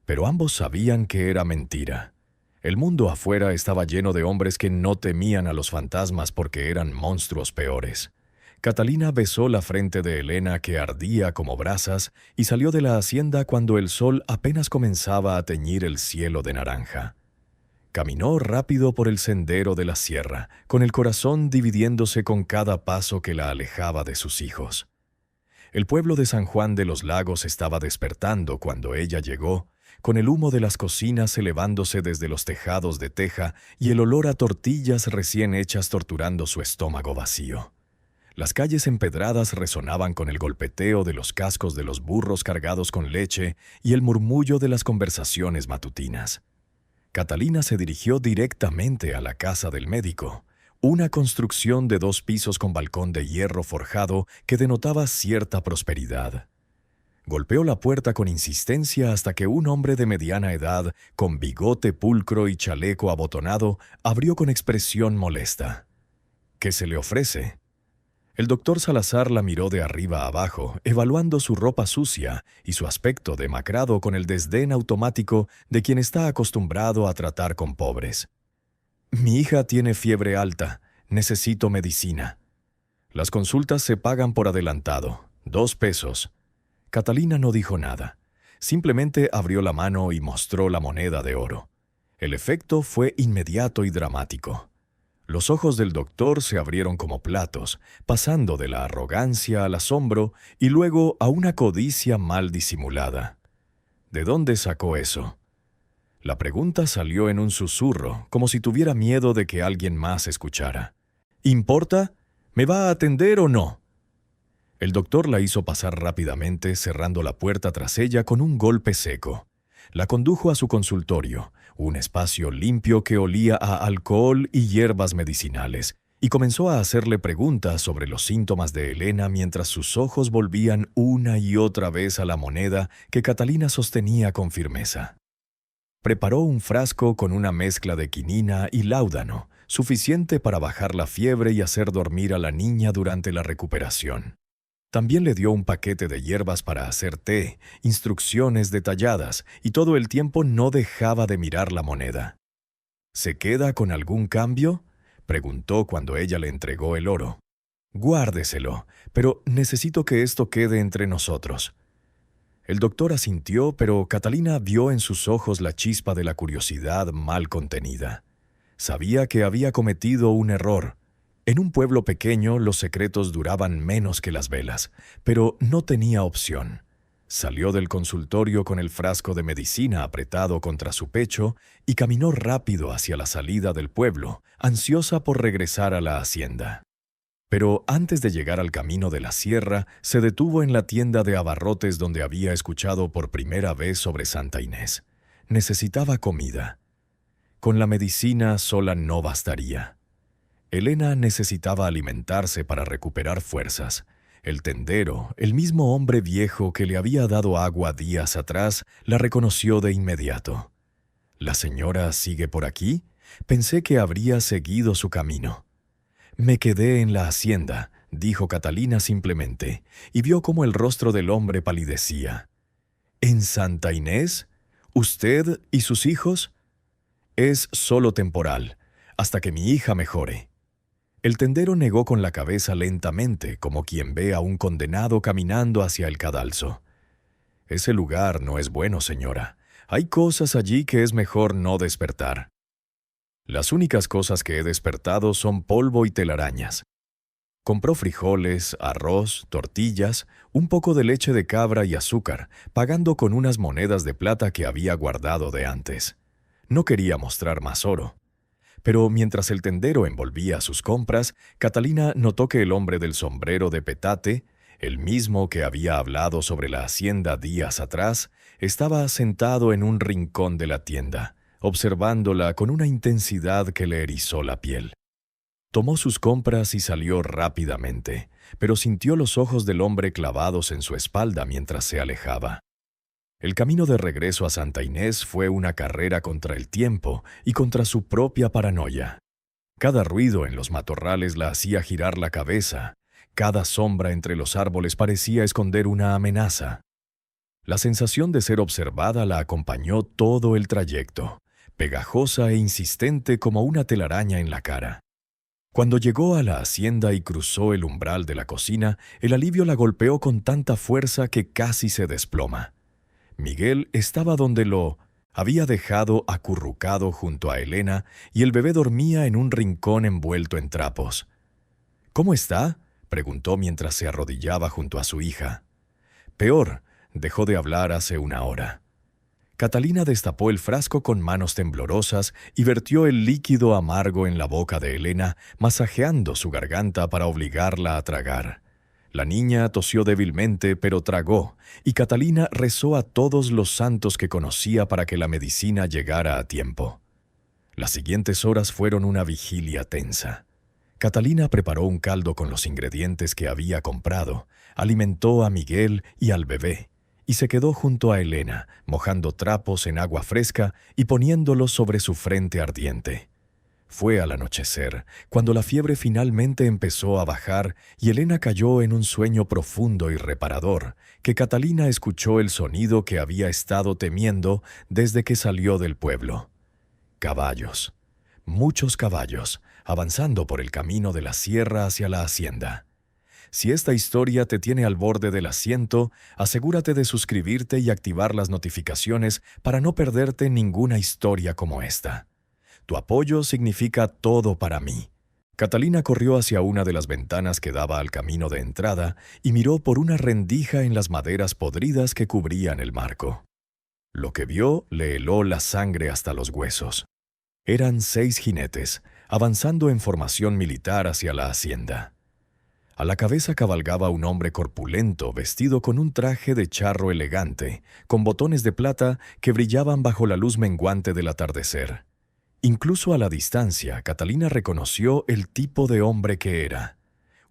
Pero ambos sabían que era mentira. El mundo afuera estaba lleno de hombres que no temían a los fantasmas porque eran monstruos peores. Catalina besó la frente de Elena que ardía como brasas y salió de la hacienda cuando el sol apenas comenzaba a teñir el cielo de naranja. Caminó rápido por el sendero de la sierra, con el corazón dividiéndose con cada paso que la alejaba de sus hijos. El pueblo de San Juan de los Lagos estaba despertando cuando ella llegó, con el humo de las cocinas elevándose desde los tejados de teja y el olor a tortillas recién hechas torturando su estómago vacío. Las calles empedradas resonaban con el golpeteo de los cascos de los burros cargados con leche y el murmullo de las conversaciones matutinas. Catalina se dirigió directamente a la casa del médico, una construcción de 2 pisos con balcón de hierro forjado que denotaba cierta prosperidad. Golpeó la puerta con insistencia hasta que un hombre de mediana edad, con bigote pulcro y chaleco abotonado, abrió con expresión molesta. «¿Qué se le ofrece?». El doctor Salazar la miró de arriba a abajo, evaluando su ropa sucia y su aspecto demacrado con el desdén automático de quien está acostumbrado a tratar con pobres. «Mi hija tiene fiebre alta. Necesito medicina. Las consultas se pagan por adelantado. 2 pesos». Catalina no dijo nada. Simplemente abrió la mano y mostró la moneda de oro. El efecto fue inmediato y dramático. Los ojos del doctor se abrieron como platos, pasando de la arrogancia al asombro y luego a una codicia mal disimulada. ¿De dónde sacó eso? La pregunta salió en un susurro, como si tuviera miedo de que alguien más escuchara. «¿Importa? ¿Me va a atender o no?». El doctor la hizo pasar rápidamente, cerrando la puerta tras ella con un golpe seco. La condujo a su consultorio, un espacio limpio que olía a alcohol y hierbas medicinales, y comenzó a hacerle preguntas sobre los síntomas de Elena mientras sus ojos volvían una y otra vez a la moneda que Catalina sostenía con firmeza. Preparó un frasco con una mezcla de quinina y láudano, suficiente para bajar la fiebre y hacer dormir a la niña durante la recuperación. También le dio un paquete de hierbas para hacer té, instrucciones detalladas, y todo el tiempo no dejaba de mirar la moneda. «¿Se queda con algún cambio?», preguntó cuando ella le entregó el oro. «Guárdeselo, pero necesito que esto quede entre nosotros». El doctor asintió, pero Catalina vio en sus ojos la chispa de la curiosidad mal contenida. Sabía que había cometido un error. En un pueblo pequeño los secretos duraban menos que las velas, pero no tenía opción. Salió del consultorio con el frasco de medicina apretado contra su pecho y caminó rápido hacia la salida del pueblo, ansiosa por regresar a la hacienda. Pero antes de llegar al camino de la sierra, se detuvo en la tienda de abarrotes donde había escuchado por primera vez sobre Santa Inés. Necesitaba comida. Con la medicina sola no bastaría. Elena necesitaba alimentarse para recuperar fuerzas. El tendero, el mismo hombre viejo que le había dado agua días atrás, la reconoció de inmediato. «¿La señora sigue por aquí? Pensé que habría seguido su camino». «Me quedé en la hacienda», dijo Catalina simplemente, y vio cómo el rostro del hombre palidecía. «¿En Santa Inés? ¿Usted y sus hijos?» «Es solo temporal, hasta que mi hija mejore». El tendero negó con la cabeza lentamente, como quien ve a un condenado caminando hacia el cadalso. «Ese lugar no es bueno, señora. Hay cosas allí que es mejor no despertar». «Las únicas cosas que he despertado son polvo y telarañas». Compró frijoles, arroz, tortillas, un poco de leche de cabra y azúcar, pagando con unas monedas de plata que había guardado de antes. No quería mostrar más oro. Pero mientras el tendero envolvía sus compras, Catalina notó que el hombre del sombrero de petate, el mismo que había hablado sobre la hacienda días atrás, estaba sentado en un rincón de la tienda, observándola con una intensidad que le erizó la piel. Tomó sus compras y salió rápidamente, pero sintió los ojos del hombre clavados en su espalda mientras se alejaba. El camino de regreso a Santa Inés fue una carrera contra el tiempo y contra su propia paranoia. Cada ruido en los matorrales la hacía girar la cabeza, cada sombra entre los árboles parecía esconder una amenaza. La sensación de ser observada la acompañó todo el trayecto, pegajosa e insistente como una telaraña en la cara. Cuando llegó a la hacienda y cruzó el umbral de la cocina, el alivio la golpeó con tanta fuerza que casi se desploma. Miguel estaba donde lo había dejado acurrucado junto a Elena y el bebé dormía en un rincón envuelto en trapos. «¿Cómo está?», preguntó mientras se arrodillaba junto a su hija. «Peor, dejó de hablar hace una hora». Catalina destapó el frasco con manos temblorosas y vertió el líquido amargo en la boca de Elena, masajeando su garganta para obligarla a tragar. La niña tosió débilmente, pero tragó, y Catalina rezó a todos los santos que conocía para que la medicina llegara a tiempo. Las siguientes horas fueron una vigilia tensa. Catalina preparó un caldo con los ingredientes que había comprado, alimentó a Miguel y al bebé, y se quedó junto a Elena, mojando trapos en agua fresca y poniéndolos sobre su frente ardiente. Fue al anochecer, cuando la fiebre finalmente empezó a bajar y Elena cayó en un sueño profundo y reparador, que Catalina escuchó el sonido que había estado temiendo desde que salió del pueblo. Caballos, muchos caballos, avanzando por el camino de la sierra hacia la hacienda. Si esta historia te tiene al borde del asiento, asegúrate de suscribirte y activar las notificaciones para no perderte ninguna historia como esta. Tu apoyo significa todo para mí. Catalina corrió hacia una de las ventanas que daba al camino de entrada y miró por una rendija en las maderas podridas que cubrían el marco. Lo que vio le heló la sangre hasta los huesos. Eran 6 jinetes, avanzando en formación militar hacia la hacienda. A la cabeza cabalgaba un hombre corpulento, vestido con un traje de charro elegante, con botones de plata que brillaban bajo la luz menguante del atardecer. Incluso a la distancia, Catalina reconoció el tipo de hombre que era.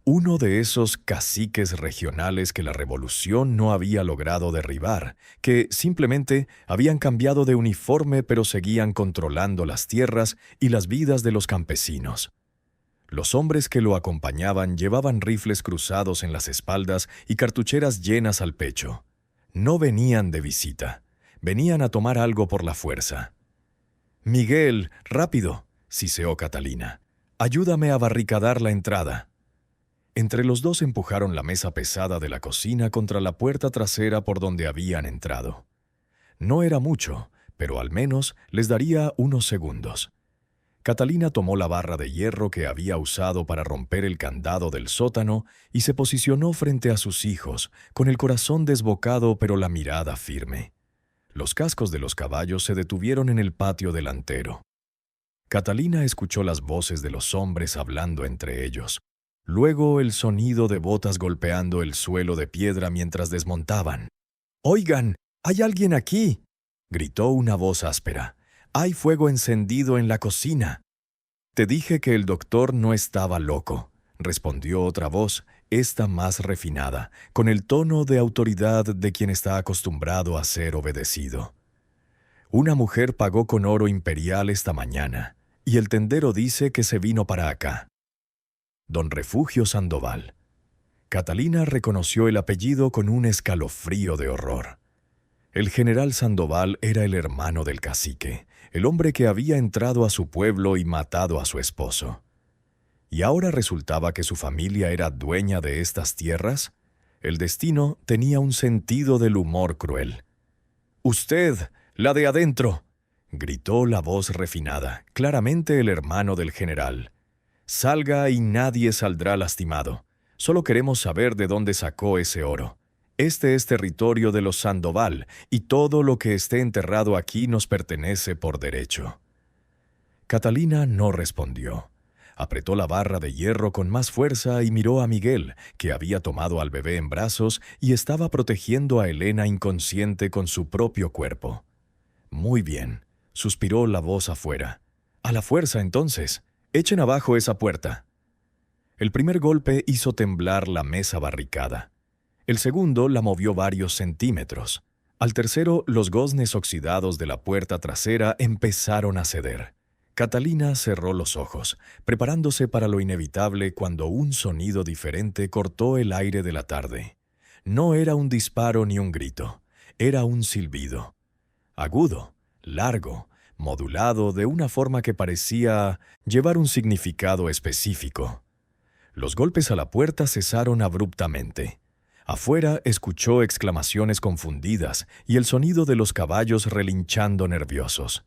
Uno de esos caciques regionales que la revolución no había logrado derribar, que simplemente habían cambiado de uniforme pero seguían controlando las tierras y las vidas de los campesinos. Los hombres que lo acompañaban llevaban rifles cruzados en las espaldas y cartucheras llenas al pecho. No venían de visita, venían a tomar algo por la fuerza. «Miguel, rápido», siseó Catalina. «Ayúdame a barricadar la entrada». Entre los dos empujaron la mesa pesada de la cocina contra la puerta trasera por donde habían entrado. No era mucho, pero al menos les daría unos segundos. Catalina tomó la barra de hierro que había usado para romper el candado del sótano y se posicionó frente a sus hijos, con el corazón desbocado pero la mirada firme. Los cascos de los caballos se detuvieron en el patio delantero. Catalina escuchó las voces de los hombres hablando entre ellos. Luego el sonido de botas golpeando el suelo de piedra mientras desmontaban. «¡Oigan! ¡Hay alguien aquí!», gritó una voz áspera. «¡Hay fuego encendido en la cocina!». «Te dije que el doctor no estaba loco», respondió otra voz, esta más refinada, con el tono de autoridad de quien está acostumbrado a ser obedecido. «Una mujer pagó con oro imperial esta mañana, y el tendero dice que se vino para acá». Don Refugio Sandoval. Catalina reconoció el apellido con un escalofrío de horror. El general Sandoval era el hermano del cacique, el hombre que había entrado a su pueblo y matado a su esposo. ¿Y ahora resultaba que su familia era dueña de estas tierras? El destino tenía un sentido del humor cruel. «¡Usted, la de adentro!», gritó la voz refinada, claramente el hermano del general. «Salga y nadie saldrá lastimado. Solo queremos saber de dónde sacó ese oro. Este es territorio de los Sandoval, y todo lo que esté enterrado aquí nos pertenece por derecho». Catalina no respondió. Apretó la barra de hierro con más fuerza y miró a Miguel, que había tomado al bebé en brazos y estaba protegiendo a Elena inconsciente con su propio cuerpo. «Muy bien», suspiró la voz afuera. «A la fuerza, entonces. Echen abajo esa puerta». El primer golpe hizo temblar la mesa barricada. El segundo la movió varios centímetros. Al tercero, los goznes oxidados de la puerta trasera empezaron a ceder. Catalina cerró los ojos, preparándose para lo inevitable cuando un sonido diferente cortó el aire de la tarde. No era un disparo ni un grito, era un silbido. Agudo, largo, modulado de una forma que parecía llevar un significado específico. Los golpes a la puerta cesaron abruptamente. Afuera escuchó exclamaciones confundidas y el sonido de los caballos relinchando nerviosos.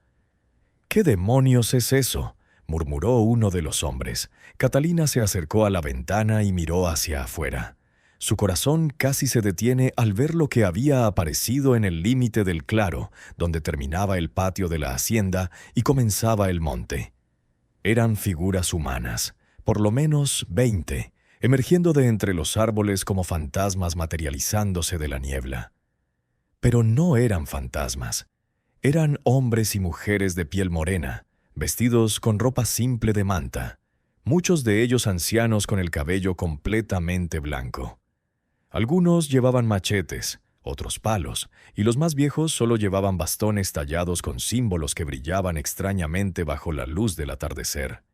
«¿Qué demonios es eso?», murmuró uno de los hombres. Catalina se acercó a la ventana y miró hacia afuera. Su corazón casi se detiene al ver lo que había aparecido en el límite del claro, donde terminaba el patio de la hacienda y comenzaba el monte. Eran figuras humanas, por lo menos 20, emergiendo de entre los árboles como fantasmas materializándose de la niebla. Pero no eran fantasmas. Eran hombres y mujeres de piel morena, vestidos con ropa simple de manta, muchos de ellos ancianos con el cabello completamente blanco. Algunos llevaban machetes, otros palos, y los más viejos solo llevaban bastones tallados con símbolos que brillaban extrañamente bajo la luz del atardecer.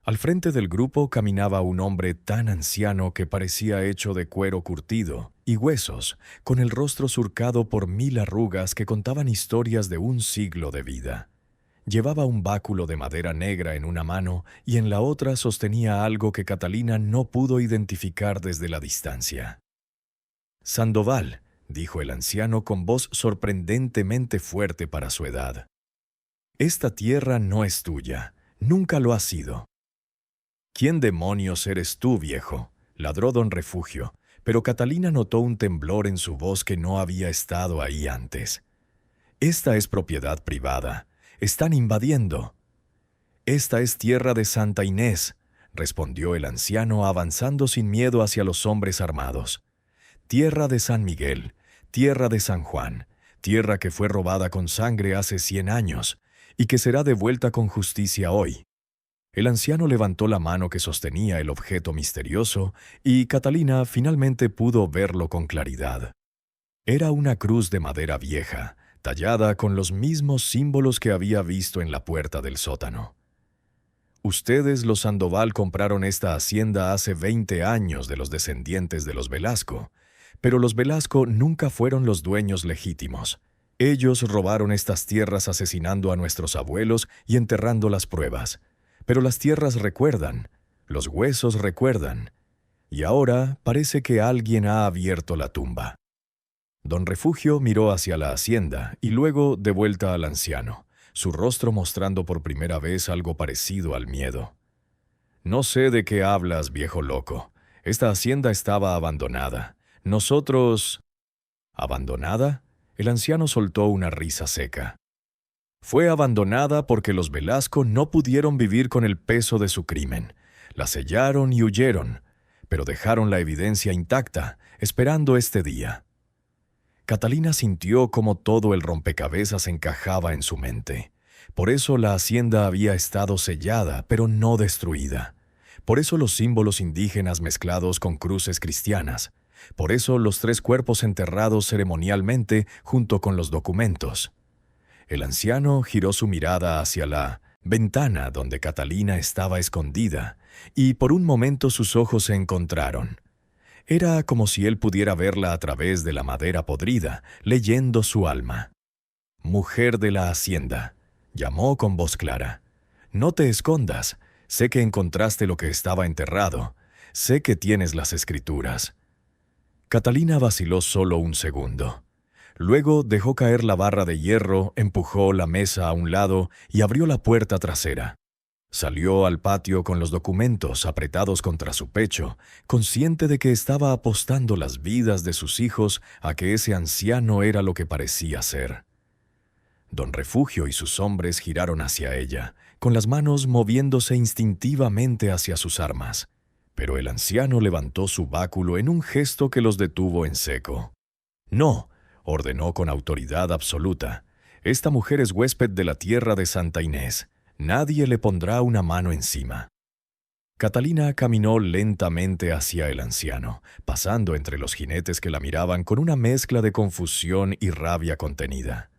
Al frente del grupo caminaba un hombre tan anciano que parecía hecho de cuero curtido y huesos, con el rostro surcado por 1000 arrugas que contaban historias de un siglo de vida. Llevaba un báculo de madera negra en una mano y en la otra sostenía algo que Catalina no pudo identificar desde la distancia. «Sandoval», dijo el anciano con voz sorprendentemente fuerte para su edad. «Esta tierra no es tuya, nunca lo ha sido». «¿Quién demonios eres tú, viejo?», ladró don Refugio, pero Catalina notó un temblor en su voz que no había estado ahí antes. «Esta es propiedad privada. Están invadiendo». «Esta es tierra de Santa Inés», respondió el anciano avanzando sin miedo hacia los hombres armados. «Tierra de San Miguel, tierra de San Juan, tierra que fue robada con sangre hace 100 años y que será devuelta con justicia hoy». El anciano levantó la mano que sostenía el objeto misterioso y Catalina finalmente pudo verlo con claridad. Era una cruz de madera vieja, tallada con los mismos símbolos que había visto en la puerta del sótano. «Ustedes, los Sandoval, compraron esta hacienda hace 20 años de los descendientes de los Velasco, pero los Velasco nunca fueron los dueños legítimos. Ellos robaron estas tierras asesinando a nuestros abuelos y enterrando las pruebas. Pero las tierras recuerdan, los huesos recuerdan, y ahora parece que alguien ha abierto la tumba». Don Refugio miró hacia la hacienda y luego de vuelta al anciano, su rostro mostrando por primera vez algo parecido al miedo. «No sé de qué hablas, viejo loco. Esta hacienda estaba abandonada. Nosotros...» «¿Abandonada?», el anciano soltó una risa seca. «Fue abandonada porque los Velasco no pudieron vivir con el peso de su crimen. La sellaron y huyeron, pero dejaron la evidencia intacta, esperando este día». Catalina sintió como todo el rompecabezas encajaba en su mente. Por eso la hacienda había estado sellada, pero no destruida. Por eso los símbolos indígenas mezclados con cruces cristianas. Por eso los 3 cuerpos enterrados ceremonialmente junto con los documentos. El anciano giró su mirada hacia la ventana donde Catalina estaba escondida, y por un momento sus ojos se encontraron. Era como si él pudiera verla a través de la madera podrida, leyendo su alma. «Mujer de la hacienda», llamó con voz clara. «No te escondas. Sé que encontraste lo que estaba enterrado. Sé que tienes las escrituras». Catalina vaciló solo un segundo. Luego dejó caer la barra de hierro, empujó la mesa a un lado y abrió la puerta trasera. Salió al patio con los documentos apretados contra su pecho, consciente de que estaba apostando las vidas de sus hijos a que ese anciano era lo que parecía ser. Don Refugio y sus hombres giraron hacia ella, con las manos moviéndose instintivamente hacia sus armas. Pero el anciano levantó su báculo en un gesto que los detuvo en seco. «No», ordenó con autoridad absoluta. «Esta mujer es huésped de la tierra de Santa Inés. Nadie le pondrá una mano encima». Catalina caminó lentamente hacia el anciano, pasando entre los jinetes que la miraban con una mezcla de confusión y rabia contenida.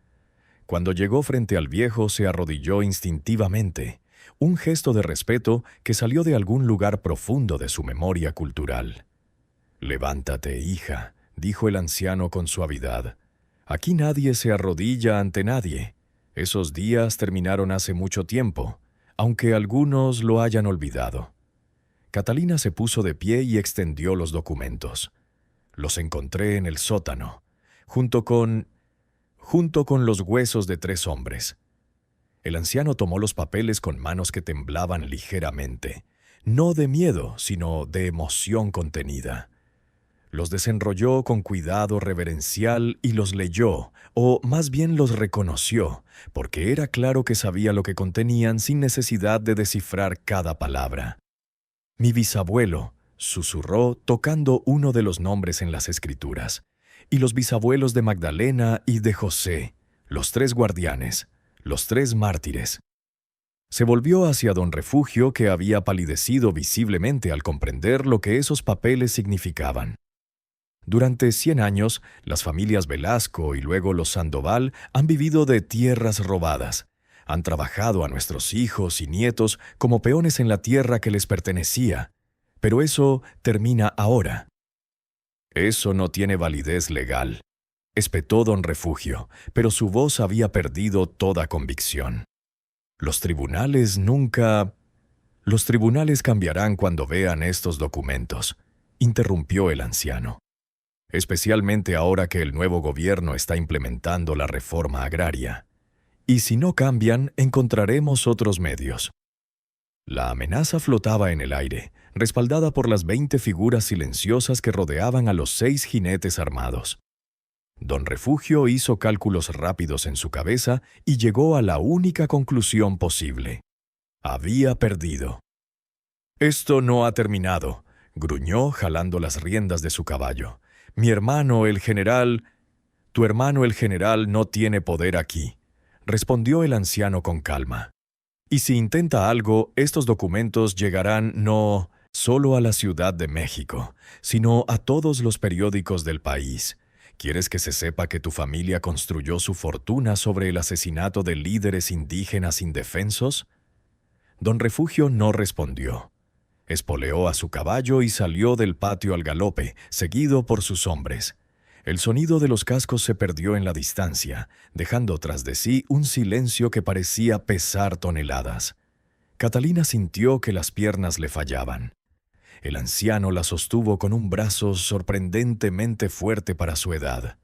Cuando llegó frente al viejo, se arrodilló instintivamente, un gesto de respeto que salió de algún lugar profundo de su memoria cultural. «Levántate, hija», dijo el anciano con suavidad. «Aquí nadie se arrodilla ante nadie. Esos días terminaron hace mucho tiempo, aunque algunos lo hayan olvidado». Catalina se puso de pie y extendió los documentos. «Los encontré en el sótano, junto con los huesos de 3 hombres». El anciano tomó los papeles con manos que temblaban ligeramente, no de miedo, sino de emoción contenida. Los desenrolló con cuidado reverencial y los leyó, o más bien los reconoció, porque era claro que sabía lo que contenían sin necesidad de descifrar cada palabra. Mi bisabuelo, susurró tocando uno de los nombres en las escrituras, y los bisabuelos de Magdalena y de José, los 3 guardianes, los 3 mártires. Se volvió hacia don Refugio, que había palidecido visiblemente al comprender lo que esos papeles significaban. Durante 100 años, las familias Velasco y luego los Sandoval han vivido de tierras robadas. Han trabajado a nuestros hijos y nietos como peones en la tierra que les pertenecía. Pero eso termina ahora. Eso no tiene validez legal, espetó don Refugio, pero su voz había perdido toda convicción. Los tribunales nunca... Los tribunales cambiarán cuando vean estos documentos, interrumpió el anciano. Especialmente ahora que el nuevo gobierno está implementando la reforma agraria. Y si no cambian, encontraremos otros medios. La amenaza flotaba en el aire, respaldada por las 20 figuras silenciosas que rodeaban a los 6 jinetes armados. Don Refugio hizo cálculos rápidos en su cabeza y llegó a la única conclusión posible. Había perdido. «Esto no ha terminado», gruñó jalando las riendas de su caballo. «Mi hermano, el general...» «Tu hermano, el general, no tiene poder aquí», respondió el anciano con calma. «Y si intenta algo, estos documentos llegarán no solo a la Ciudad de México, sino a todos los periódicos del país. ¿Quieres que se sepa que tu familia construyó su fortuna sobre el asesinato de líderes indígenas indefensos?» Don Refugio no respondió. Espoleó a su caballo y salió del patio al galope, seguido por sus hombres. El sonido de los cascos se perdió en la distancia, dejando tras de sí un silencio que parecía pesar toneladas. Catalina sintió que las piernas le fallaban. El anciano la sostuvo con un brazo sorprendentemente fuerte para su edad.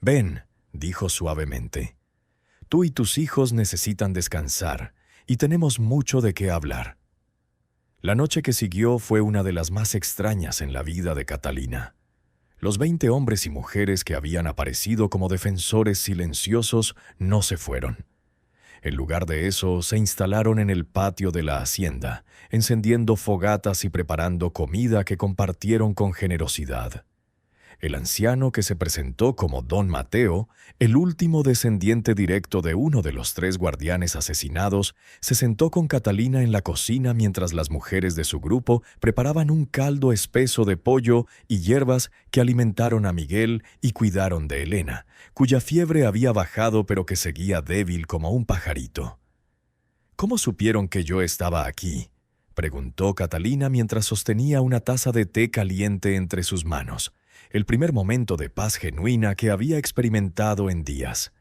«Ven», dijo suavemente. «Tú y tus hijos necesitan descansar, y tenemos mucho de qué hablar». La noche que siguió fue una de las más extrañas en la vida de Catalina. Los 20 hombres y mujeres que habían aparecido como defensores silenciosos no se fueron. En lugar de eso, se instalaron en el patio de la hacienda, encendiendo fogatas y preparando comida que compartieron con generosidad. El anciano, que se presentó como don Mateo, el último descendiente directo de uno de los 3 guardianes asesinados, se sentó con Catalina en la cocina mientras las mujeres de su grupo preparaban un caldo espeso de pollo y hierbas que alimentaron a Miguel y cuidaron de Elena, cuya fiebre había bajado pero que seguía débil como un pajarito. «¿Cómo supieron que yo estaba aquí?», preguntó Catalina mientras sostenía una taza de té caliente entre sus manos. El primer momento de paz genuina que había experimentado en días.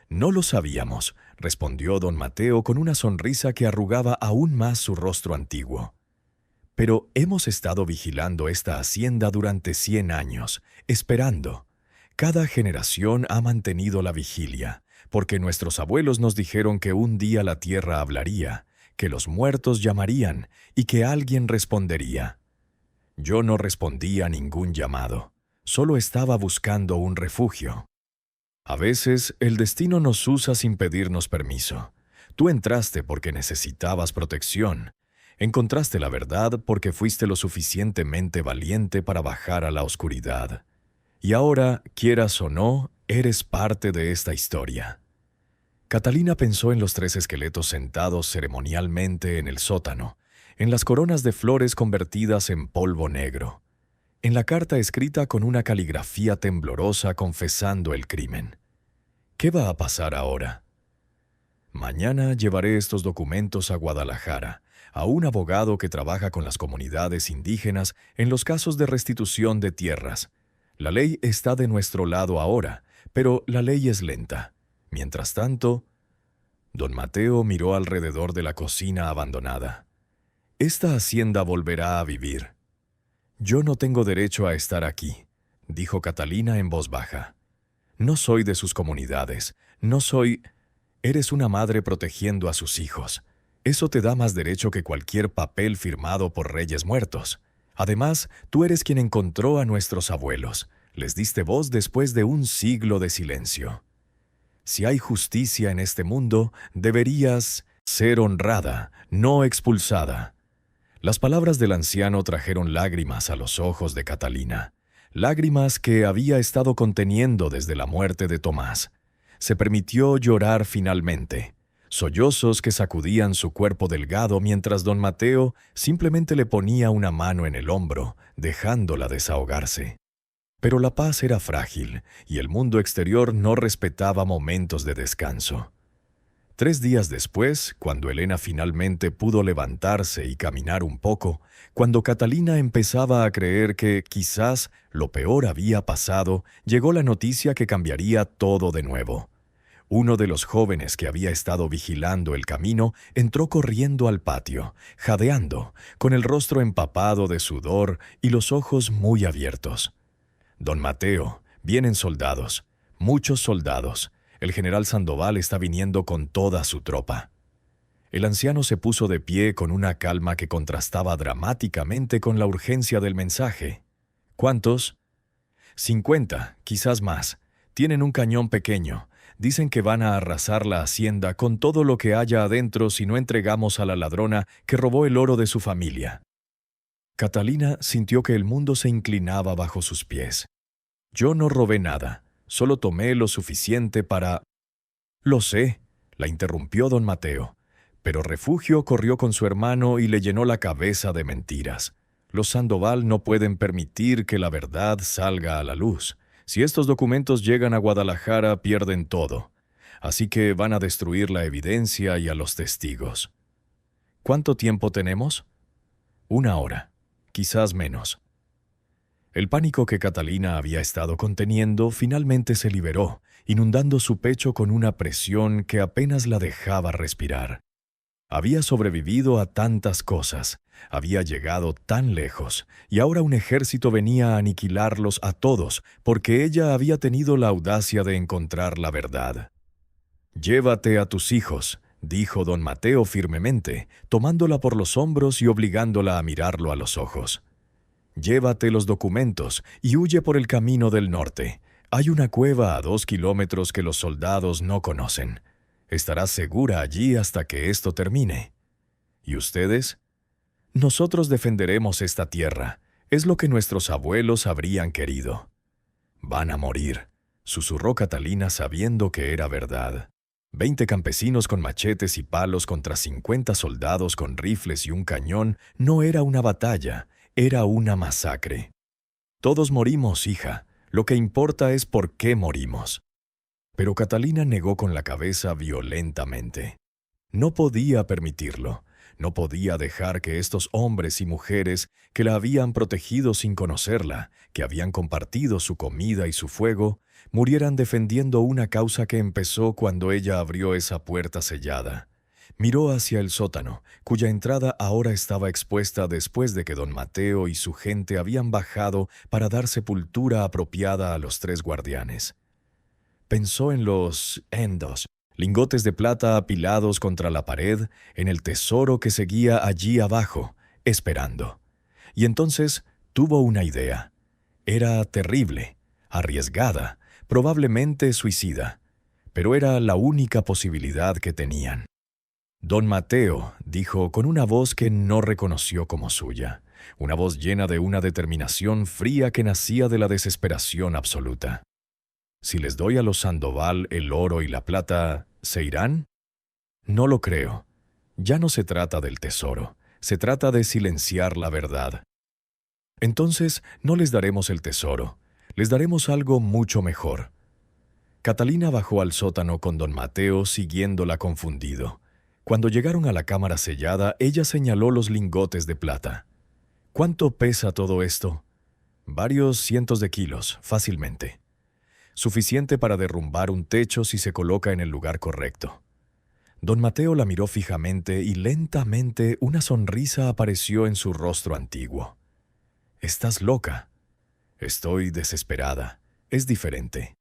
«No lo sabíamos», respondió don Mateo con una sonrisa que arrugaba aún más su rostro antiguo. «Pero hemos estado vigilando esta hacienda durante 100 años, esperando. Cada generación ha mantenido la vigilia, porque nuestros abuelos nos dijeron que un día la tierra hablaría, que los muertos llamarían y que alguien respondería. Yo no respondí a ningún llamado. Solo estaba buscando un refugio. A veces el destino nos usa sin pedirnos permiso. Tú entraste porque necesitabas protección. Encontraste la verdad porque fuiste lo suficientemente valiente para bajar a la oscuridad. Y ahora, quieras o no, eres parte de esta historia». Catalina pensó en los 3 esqueletos sentados ceremonialmente en el sótano, en las coronas de flores convertidas en polvo negro, en la carta escrita con una caligrafía temblorosa confesando el crimen. ¿Qué va a pasar ahora? «Mañana llevaré estos documentos a Guadalajara, a un abogado que trabaja con las comunidades indígenas en los casos de restitución de tierras. La ley está de nuestro lado ahora, pero la ley es lenta. Mientras tanto...» Don Mateo miró alrededor de la cocina abandonada. «Esta hacienda volverá a vivir». «Yo no tengo derecho a estar aquí», dijo Catalina en voz baja. «No soy de sus comunidades, no soy... Eres una madre protegiendo a sus hijos. Eso te da más derecho que cualquier papel firmado por reyes muertos. Además, tú eres quien encontró a nuestros abuelos. Les diste voz después de un siglo de silencio. Si hay justicia en este mundo, deberías ser honrada, no expulsada. Las palabras del anciano trajeron lágrimas a los ojos de Catalina, lágrimas que había estado conteniendo desde la muerte de Tomás. Se permitió llorar finalmente, sollozos que sacudían su cuerpo delgado mientras don Mateo simplemente le ponía una mano en el hombro, dejándola desahogarse. Pero la paz era frágil y el mundo exterior no respetaba momentos de descanso. 3 días después, cuando Elena finalmente pudo levantarse y caminar un poco, cuando Catalina empezaba a creer que quizás lo peor había pasado, llegó la noticia que cambiaría todo de nuevo. Uno de los jóvenes que había estado vigilando el camino entró corriendo al patio, jadeando, con el rostro empapado de sudor y los ojos muy abiertos. Don Mateo, vienen soldados, muchos soldados. El general Sandoval está viniendo con toda su tropa. El anciano se puso de pie con una calma que contrastaba dramáticamente con la urgencia del mensaje. ¿Cuántos? 50, quizás más. Tienen un cañón pequeño. Dicen que van a arrasar la hacienda con todo lo que haya adentro si no entregamos a la ladrona que robó el oro de su familia. Catalina sintió que el mundo se inclinaba bajo sus pies. Yo no robé nada. Solo tomé lo suficiente para... Lo sé, la interrumpió don Mateo, pero Refugio corrió con su hermano y le llenó la cabeza de mentiras. Los Sandoval no pueden permitir que la verdad salga a la luz. Si estos documentos llegan a Guadalajara, pierden todo. Así que van a destruir la evidencia y a los testigos. ¿Cuánto tiempo tenemos? 1 hora, quizás menos. El pánico que Catalina había estado conteniendo finalmente se liberó, inundando su pecho con una presión que apenas la dejaba respirar. Había sobrevivido a tantas cosas, había llegado tan lejos, y ahora un ejército venía a aniquilarlos a todos porque ella había tenido la audacia de encontrar la verdad. «Llévate a tus hijos», dijo don Mateo firmemente, tomándola por los hombros y obligándola a mirarlo a los ojos. «Llévate los documentos y huye por el camino del norte. Hay una cueva a 2 kilómetros que los soldados no conocen. Estarás segura allí hasta que esto termine. ¿Y ustedes? Nosotros defenderemos esta tierra. Es lo que nuestros abuelos habrían querido». «Van a morir», susurró Catalina sabiendo que era verdad. 20 campesinos con machetes y palos contra 50 soldados con rifles y un cañón no era una batalla, era una masacre. «Todos morimos, hija. Lo que importa es por qué morimos». Pero Catalina negó con la cabeza violentamente. No podía permitirlo. No podía dejar que estos hombres y mujeres que la habían protegido sin conocerla, que habían compartido su comida y su fuego, murieran defendiendo una causa que empezó cuando ella abrió esa puerta sellada. Miró hacia el sótano, cuya entrada ahora estaba expuesta después de que don Mateo y su gente habían bajado para dar sepultura apropiada a los 3 guardianes. Pensó en los endos, lingotes de plata apilados contra la pared, en el tesoro que seguía allí abajo, esperando. Y entonces tuvo una idea. Era terrible, arriesgada, probablemente suicida, pero era la única posibilidad que tenían. «Don Mateo», dijo con una voz que no reconoció como suya, una voz llena de una determinación fría que nacía de la desesperación absoluta. «Si les doy a los Sandoval el oro y la plata, ¿se irán?» «No lo creo. Ya no se trata del tesoro, se trata de silenciar la verdad». «Entonces no les daremos el tesoro, les daremos algo mucho mejor». Catalina bajó al sótano con don Mateo siguiéndola confundido. Cuando llegaron a la cámara sellada, ella señaló los lingotes de plata. «¿Cuánto pesa todo esto?» «Varios cientos de kilos, fácilmente. Suficiente para derrumbar un techo si se coloca en el lugar correcto». Don Mateo la miró fijamente y lentamente una sonrisa apareció en su rostro antiguo. «Estás loca». «Estoy desesperada. Es diferente».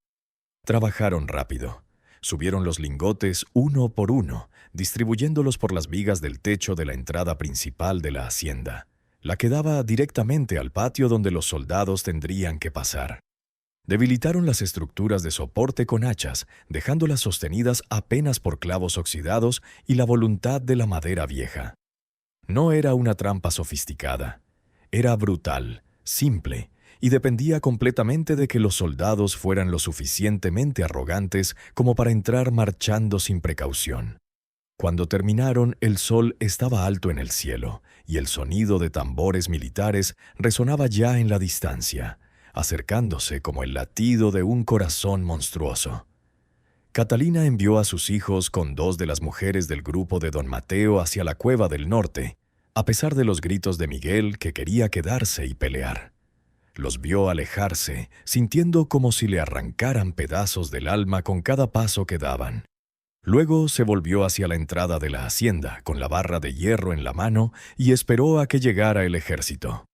Trabajaron rápido. Subieron los lingotes uno por uno, distribuyéndolos por las vigas del techo de la entrada principal de la hacienda. la que daba directamente al patio donde los soldados tendrían que pasar. Debilitaron las estructuras de soporte con hachas, dejándolas sostenidas apenas por clavos oxidados y la voluntad de la madera vieja. No era una trampa sofisticada. Era brutal, simple, y dependía completamente de que los soldados fueran lo suficientemente arrogantes como para entrar marchando sin precaución. Cuando terminaron, el sol estaba alto en el cielo, y el sonido de tambores militares resonaba ya en la distancia, acercándose como el latido de un corazón monstruoso. Catalina envió a sus hijos con 2 de las mujeres del grupo de don Mateo hacia la cueva del norte, a pesar de los gritos de Miguel, que quería quedarse y pelear. Los vio alejarse, sintiendo como si le arrancaran pedazos del alma con cada paso que daban. Luego se volvió hacia la entrada de la hacienda, con la barra de hierro en la mano, y esperó a que llegara el ejército.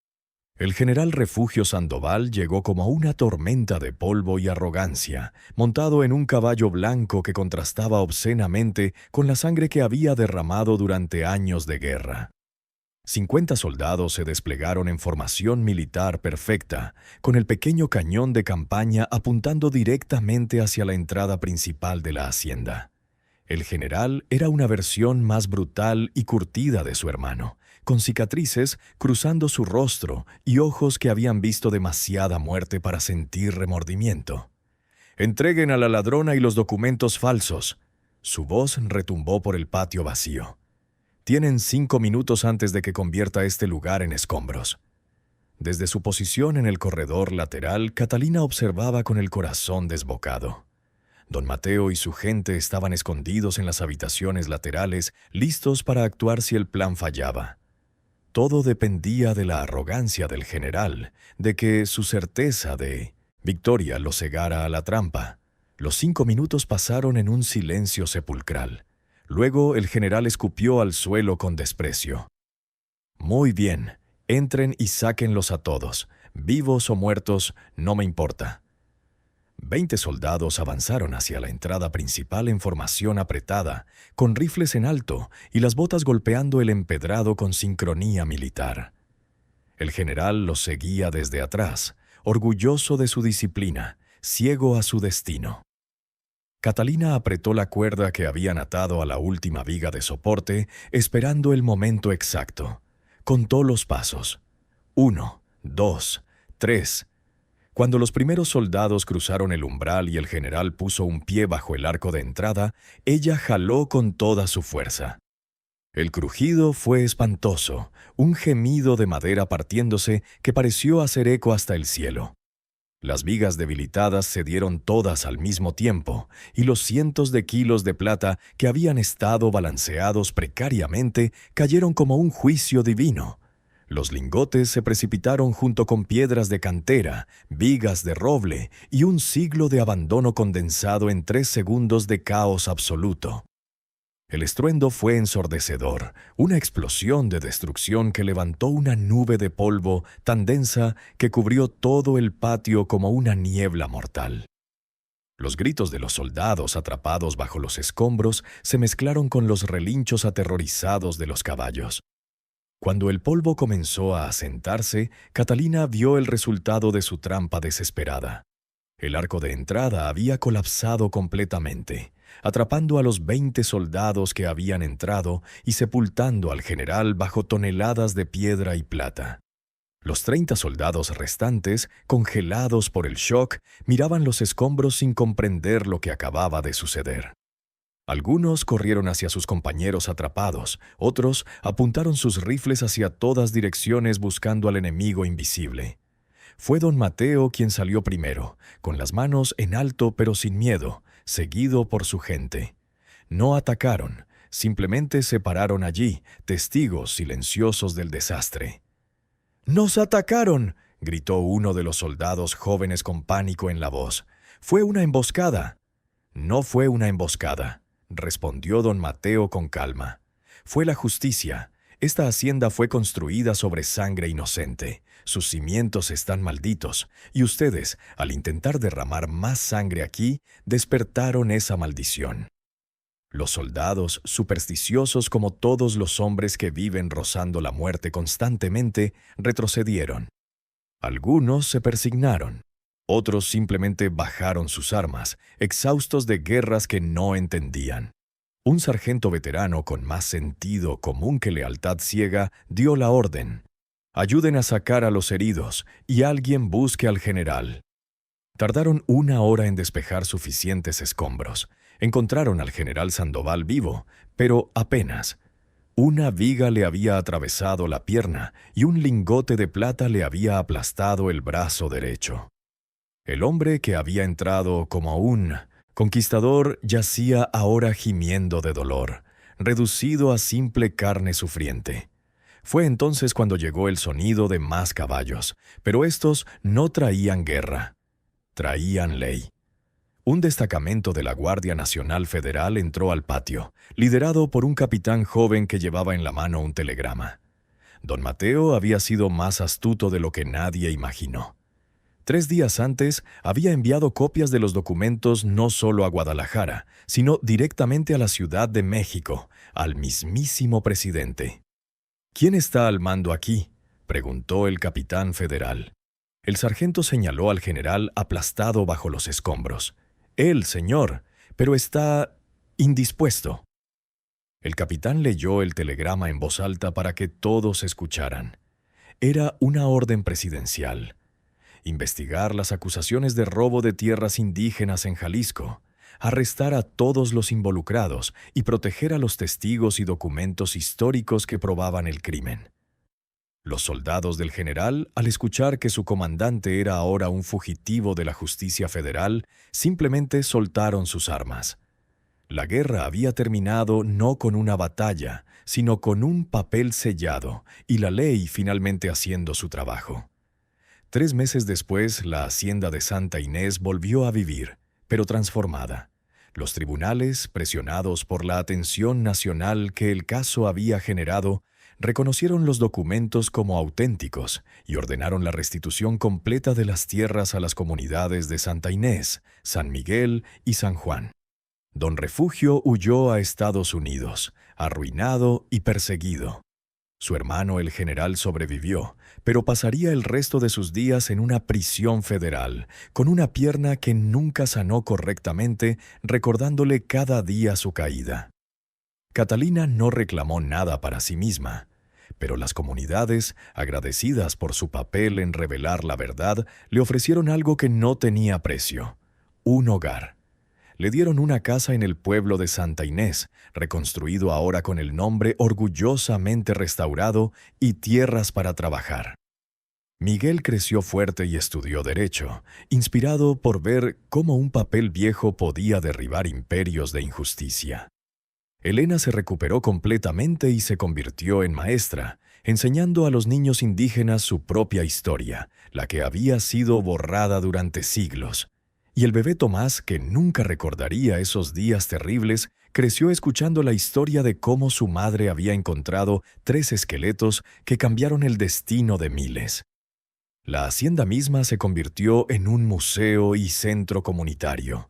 El general Refugio Sandoval llegó como una tormenta de polvo y arrogancia, montado en un caballo blanco que contrastaba obscenamente con la sangre que había derramado durante años de guerra. 50 soldados se desplegaron en formación militar perfecta, con el pequeño cañón de campaña apuntando directamente hacia la entrada principal de la hacienda. El general era una versión más brutal y curtida de su hermano, con cicatrices cruzando su rostro y ojos que habían visto demasiada muerte para sentir remordimiento. «Entreguen a la ladrona y los documentos falsos». Su voz retumbó por el patio vacío. «Tienen 5 minutos antes de que convierta este lugar en escombros». Desde su posición en el corredor lateral, Catalina observaba con el corazón desbocado. Don Mateo y su gente estaban escondidos en las habitaciones laterales, listos para actuar si el plan fallaba. Todo dependía de la arrogancia del general, de que su certeza de victoria lo cegara a la trampa. Los 5 minutos pasaron en un silencio sepulcral. Luego el general escupió al suelo con desprecio. «Muy bien, entren y sáquenlos a todos. Vivos o muertos, no me importa». 20 soldados avanzaron hacia la entrada principal en formación apretada, con rifles en alto y las botas golpeando el empedrado con sincronía militar. El general los seguía desde atrás, orgulloso de su disciplina, ciego a su destino. Catalina apretó la cuerda que habían atado a la última viga de soporte, esperando el momento exacto. Contó los pasos. 1, 2, 3... Cuando los primeros soldados cruzaron el umbral y el general puso un pie bajo el arco de entrada, ella jaló con toda su fuerza. El crujido fue espantoso, un gemido de madera partiéndose que pareció hacer eco hasta el cielo. Las vigas debilitadas cedieron todas al mismo tiempo, y los cientos de kilos de plata que habían estado balanceados precariamente cayeron como un juicio divino. Los lingotes se precipitaron junto con piedras de cantera, vigas de roble y un siglo de abandono condensado en 3 segundos de caos absoluto. El estruendo fue ensordecedor, una explosión de destrucción que levantó una nube de polvo tan densa que cubrió todo el patio como una niebla mortal. Los gritos de los soldados atrapados bajo los escombros se mezclaron con los relinchos aterrorizados de los caballos. Cuando el polvo comenzó a asentarse, Catalina vio el resultado de su trampa desesperada. El arco de entrada había colapsado completamente, atrapando a los 20 soldados que habían entrado y sepultando al general bajo toneladas de piedra y plata. Los 30 soldados restantes, congelados por el shock, miraban los escombros sin comprender lo que acababa de suceder. Algunos corrieron hacia sus compañeros atrapados, otros apuntaron sus rifles hacia todas direcciones buscando al enemigo invisible. Fue don Mateo quien salió primero, con las manos en alto pero sin miedo, seguido por su gente. No atacaron, simplemente se pararon allí, testigos silenciosos del desastre. «¡Nos atacaron!», gritó uno de los soldados jóvenes con pánico en la voz. «¡Fue una emboscada!». «No fue una emboscada», respondió don Mateo con calma. «Fue la justicia. Esta hacienda fue construida sobre sangre inocente. Sus cimientos están malditos, y ustedes, al intentar derramar más sangre aquí, despertaron esa maldición». Los soldados, supersticiosos como todos los hombres que viven rozando la muerte constantemente, retrocedieron. Algunos se persignaron. Otros simplemente bajaron sus armas, exhaustos de guerras que no entendían. Un sargento veterano con más sentido común que lealtad ciega dio la orden: «Ayuden a sacar a los heridos y alguien busque al general». Tardaron 1 hora en despejar suficientes escombros. Encontraron al general Sandoval vivo, pero apenas. Una viga le había atravesado la pierna y un lingote de plata le había aplastado el brazo derecho. El hombre que había entrado como un conquistador yacía ahora gimiendo de dolor, reducido a simple carne sufriente. Fue entonces cuando llegó el sonido de más caballos, pero estos no traían guerra, traían ley. Un destacamento de la Guardia Nacional Federal entró al patio, liderado por un capitán joven que llevaba en la mano un telegrama. Don Mateo había sido más astuto de lo que nadie imaginó. 3 días antes había enviado copias de los documentos no solo a Guadalajara, sino directamente a la Ciudad de México, al mismísimo presidente. «¿Quién está al mando aquí?», preguntó el capitán federal. El sargento señaló al general aplastado bajo los escombros. «Él, señor, pero está indispuesto». El capitán leyó el telegrama en voz alta para que todos escucharan. Era una orden presidencial: investigar las acusaciones de robo de tierras indígenas en Jalisco, arrestar a todos los involucrados y proteger a los testigos y documentos históricos que probaban el crimen. Los soldados del general, al escuchar que su comandante era ahora un fugitivo de la justicia federal, simplemente soltaron sus armas. La guerra había terminado no con una batalla, sino con un papel sellado y la ley finalmente haciendo su trabajo. 3 meses después, la hacienda de Santa Inés volvió a vivir, pero transformada. Los tribunales, presionados por la atención nacional que el caso había generado, reconocieron los documentos como auténticos y ordenaron la restitución completa de las tierras a las comunidades de Santa Inés, San Miguel y San Juan. Don Refugio huyó a Estados Unidos, arruinado y perseguido. Su hermano el general sobrevivió, pero pasaría el resto de sus días en una prisión federal, con una pierna que nunca sanó correctamente, recordándole cada día su caída. Catalina no reclamó nada para sí misma, pero las comunidades, agradecidas por su papel en revelar la verdad, le ofrecieron algo que no tenía precio: un hogar. Le dieron una casa en el pueblo de Santa Inés, reconstruido ahora con el nombre orgullosamente restaurado, y tierras para trabajar. Miguel creció fuerte y estudió Derecho, inspirado por ver cómo un papel viejo podía derribar imperios de injusticia. Elena se recuperó completamente y se convirtió en maestra, enseñando a los niños indígenas su propia historia, la que había sido borrada durante siglos. Y el bebé Tomás, que nunca recordaría esos días terribles, creció escuchando la historia de cómo su madre había encontrado 3 esqueletos que cambiaron el destino de miles. La hacienda misma se convirtió en un museo y centro comunitario.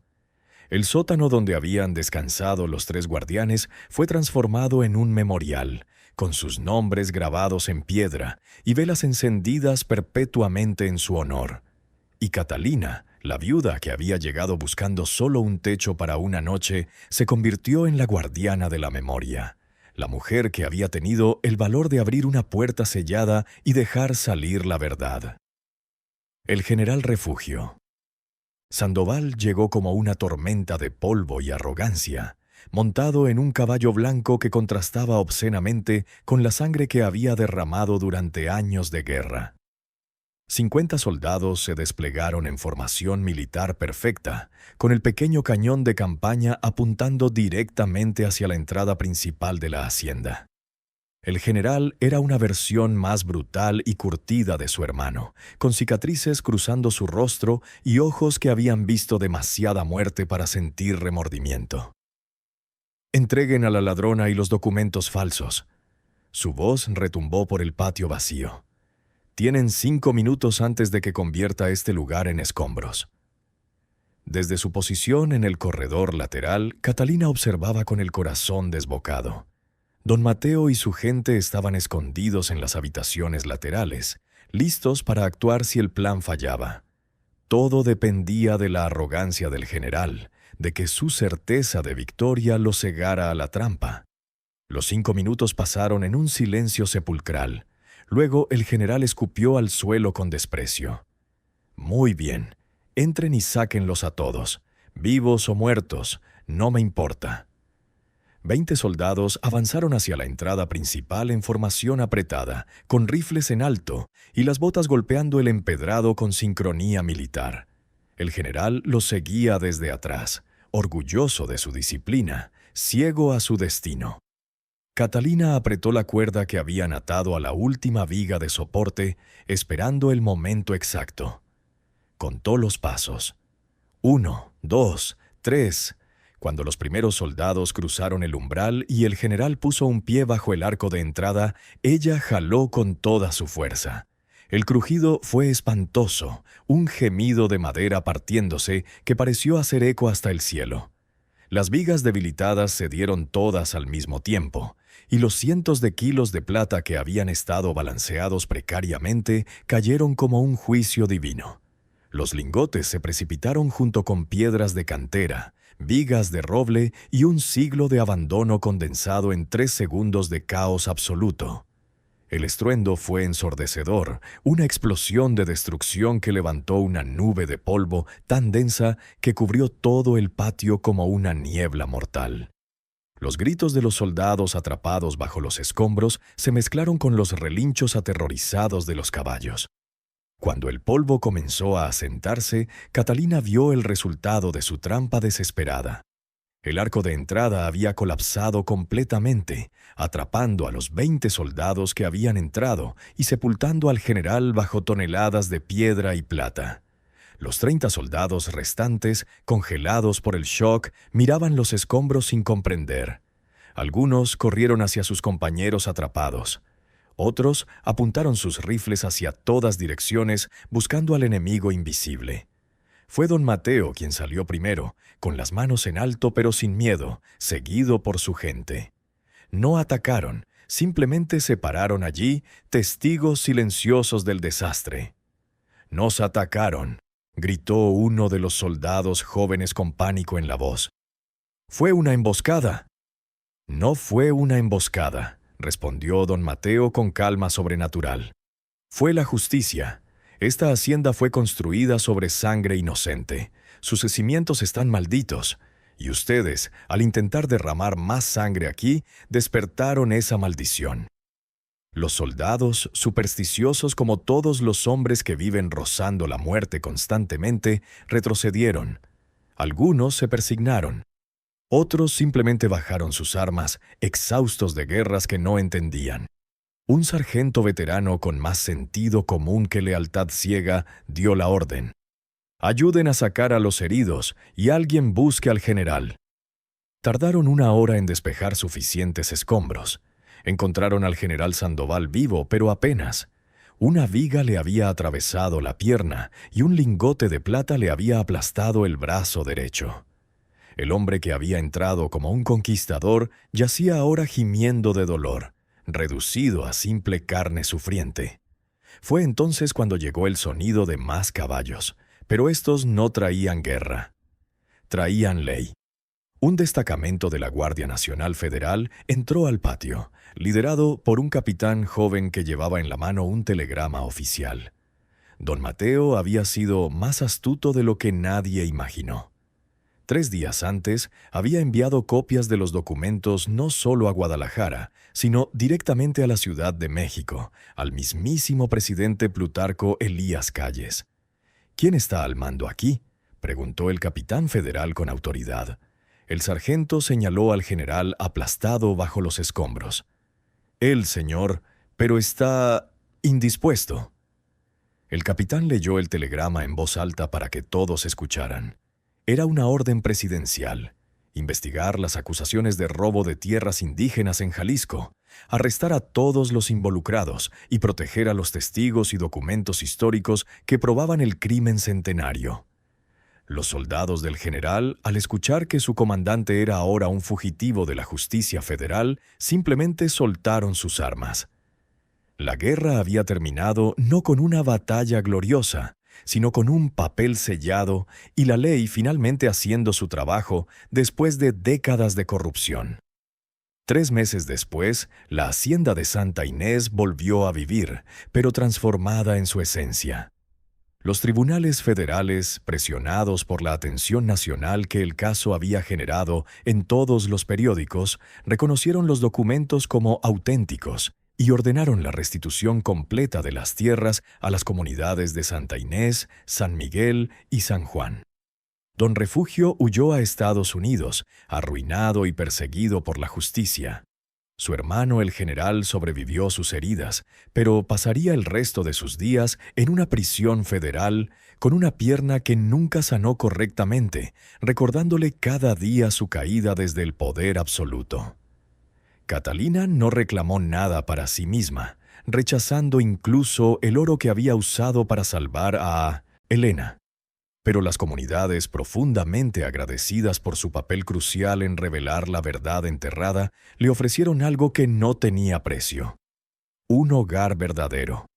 El sótano donde habían descansado los 3 guardianes fue transformado en un memorial, con sus nombres grabados en piedra y velas encendidas perpetuamente en su honor. Y Catalina, la viuda que había llegado buscando solo un techo para una noche, se convirtió en la guardiana de la memoria, la mujer que había tenido el valor de abrir una puerta sellada y dejar salir la verdad. El general Refugio. Sandoval llegó como una tormenta de polvo y arrogancia, montado en un caballo blanco que contrastaba obscenamente con la sangre que había derramado durante años de guerra. 50 soldados se desplegaron en formación militar perfecta, con el pequeño cañón de campaña apuntando directamente hacia la entrada principal de la hacienda. El general era una versión más brutal y curtida de su hermano, con cicatrices cruzando su rostro y ojos que habían visto demasiada muerte para sentir remordimiento. «Entreguen a la ladrona y los documentos falsos». Su voz retumbó por el patio vacío. «Tienen 5 minutos antes de que convierta este lugar en escombros». Desde su posición en el corredor lateral, Catalina observaba con el corazón desbocado. Don Mateo y su gente estaban escondidos en las habitaciones laterales, listos para actuar si el plan fallaba. Todo dependía de la arrogancia del general, de que su certeza de victoria lo cegara a la trampa. Los 5 minutos pasaron en un silencio sepulcral. Luego el general escupió al suelo con desprecio. «Muy bien, entren y sáquenlos a todos, vivos o muertos, no me importa». 20 soldados avanzaron hacia la entrada principal en formación apretada, con rifles en alto y las botas golpeando el empedrado con sincronía militar. El general los seguía desde atrás, orgulloso de su disciplina, ciego a su destino. Catalina apretó la cuerda que habían atado a la última viga de soporte, esperando el momento exacto. Contó los pasos. 1, 2, 3... Cuando los primeros soldados cruzaron el umbral y el general puso un pie bajo el arco de entrada, ella jaló con toda su fuerza. El crujido fue espantoso, un gemido de madera partiéndose que pareció hacer eco hasta el cielo. Las vigas debilitadas cedieron todas al mismo tiempo, y los cientos de kilos de plata que habían estado balanceados precariamente cayeron como un juicio divino. Los lingotes se precipitaron junto con piedras de cantera, vigas de roble y un siglo de abandono condensado en 3 segundos de caos absoluto. El estruendo fue ensordecedor, una explosión de destrucción que levantó una nube de polvo tan densa que cubrió todo el patio como una niebla mortal. Los gritos de los soldados atrapados bajo los escombros se mezclaron con los relinchos aterrorizados de los caballos. Cuando el polvo comenzó a asentarse, Catalina vio el resultado de su trampa desesperada. El arco de entrada había colapsado completamente, atrapando a los 20 soldados que habían entrado y sepultando al general bajo toneladas de piedra y plata. Los 30 soldados restantes, congelados por el shock, miraban los escombros sin comprender. Algunos corrieron hacia sus compañeros atrapados. Otros apuntaron sus rifles hacia todas direcciones buscando al enemigo invisible. Fue don Mateo quien salió primero, con las manos en alto pero sin miedo, seguido por su gente. No atacaron, simplemente se pararon allí, testigos silenciosos del desastre. «Nos atacaron», gritó uno de los soldados jóvenes con pánico en la voz. «Fue una emboscada». «No fue una emboscada», respondió don Mateo con calma sobrenatural. «Fue la justicia. Esta hacienda fue construida sobre sangre inocente. Sus cimientos están malditos. Y ustedes, al intentar derramar más sangre aquí, despertaron esa maldición». Los soldados, supersticiosos como todos los hombres que viven rozando la muerte constantemente, retrocedieron. Algunos se persignaron. Otros simplemente bajaron sus armas, exhaustos de guerras que no entendían. Un sargento veterano con más sentido común que lealtad ciega dio la orden. «Ayuden a sacar a los heridos y alguien busque al general». Tardaron 1 hora en despejar suficientes escombros. Encontraron al general Sandoval vivo, pero apenas. Una viga le había atravesado la pierna y un lingote de plata le había aplastado el brazo derecho. El hombre que había entrado como un conquistador yacía ahora gimiendo de dolor, reducido a simple carne sufriente. Fue entonces cuando llegó el sonido de más caballos, pero estos no traían guerra. Traían ley. Un destacamento de la Guardia Nacional Federal entró al patio, liderado por un capitán joven que llevaba en la mano un telegrama oficial. Don Mateo había sido más astuto de lo que nadie imaginó. 3 días antes, había enviado copias de los documentos no solo a Guadalajara, sino directamente a la Ciudad de México, al mismísimo presidente Plutarco Elías Calles. «¿Quién está al mando aquí?», preguntó el capitán federal con autoridad. El sargento señaló al general aplastado bajo los escombros. «Él, señor, pero está indispuesto». El capitán leyó el telegrama en voz alta para que todos escucharan. Era una orden presidencial: investigar las acusaciones de robo de tierras indígenas en Jalisco, arrestar a todos los involucrados y proteger a los testigos y documentos históricos que probaban el crimen centenario. Los soldados del general, al escuchar que su comandante era ahora un fugitivo de la justicia federal, simplemente soltaron sus armas. La guerra había terminado no con una batalla gloriosa, sino con un papel sellado y la ley finalmente haciendo su trabajo después de décadas de corrupción. 3 meses después, la hacienda de Santa Inés volvió a vivir, pero transformada en su esencia. Los tribunales federales, presionados por la atención nacional que el caso había generado en todos los periódicos, reconocieron los documentos como auténticos y ordenaron la restitución completa de las tierras a las comunidades de Santa Inés, San Miguel y San Juan. Don Refugio huyó a Estados Unidos, arruinado y perseguido por la justicia. Su hermano el general sobrevivió sus heridas, pero pasaría el resto de sus días en una prisión federal con una pierna que nunca sanó correctamente, recordándole cada día su caída desde el poder absoluto. Catalina no reclamó nada para sí misma, rechazando incluso el oro que había usado para salvar a Elena. Pero las comunidades, profundamente agradecidas por su papel crucial en revelar la verdad enterrada, le ofrecieron algo que no tenía precio: un hogar verdadero.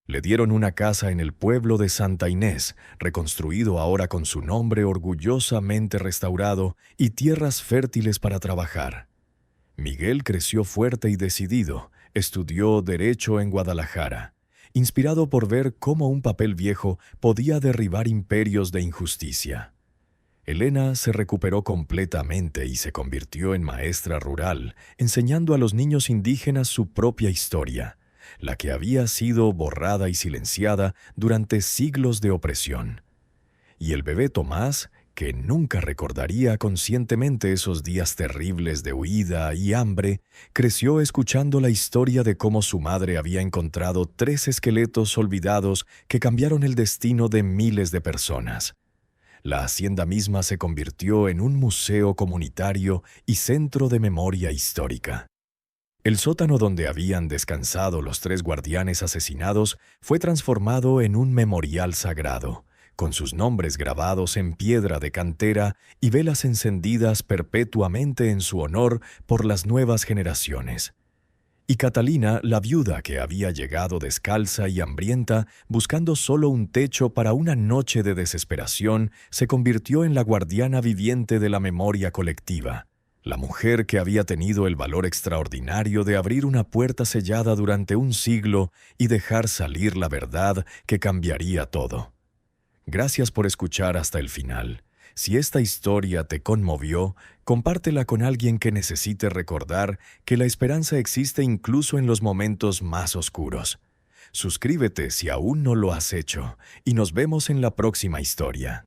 Le dieron una casa en el pueblo de Santa Inés, reconstruido ahora con su nombre orgullosamente restaurado, y tierras fértiles para trabajar. Miguel creció fuerte y decidido, estudió Derecho en Guadalajara, inspirado por ver cómo un papel viejo podía derribar imperios de injusticia. Elena se recuperó completamente y se convirtió en maestra rural, enseñando a los niños indígenas su propia historia, la que había sido borrada y silenciada durante siglos de opresión. Y el bebé Tomás, que nunca recordaría conscientemente esos días terribles de huida y hambre, creció escuchando la historia de cómo su madre había encontrado 3 esqueletos olvidados que cambiaron el destino de miles de personas. La hacienda misma se convirtió en un museo comunitario y centro de memoria histórica. El sótano donde habían descansado los 3 guardianes asesinados fue transformado en un memorial sagrado, con sus nombres grabados en piedra de cantera y velas encendidas perpetuamente en su honor por las nuevas generaciones. Y Catalina, la viuda que había llegado descalza y hambrienta, buscando solo un techo para una noche de desesperación, se convirtió en la guardiana viviente de la memoria colectiva. La mujer que había tenido el valor extraordinario de abrir una puerta sellada durante un siglo y dejar salir la verdad que cambiaría todo. Gracias por escuchar hasta el final. Si esta historia te conmovió, compártela con alguien que necesite recordar que la esperanza existe incluso en los momentos más oscuros. Suscríbete si aún no lo has hecho y nos vemos en la próxima historia.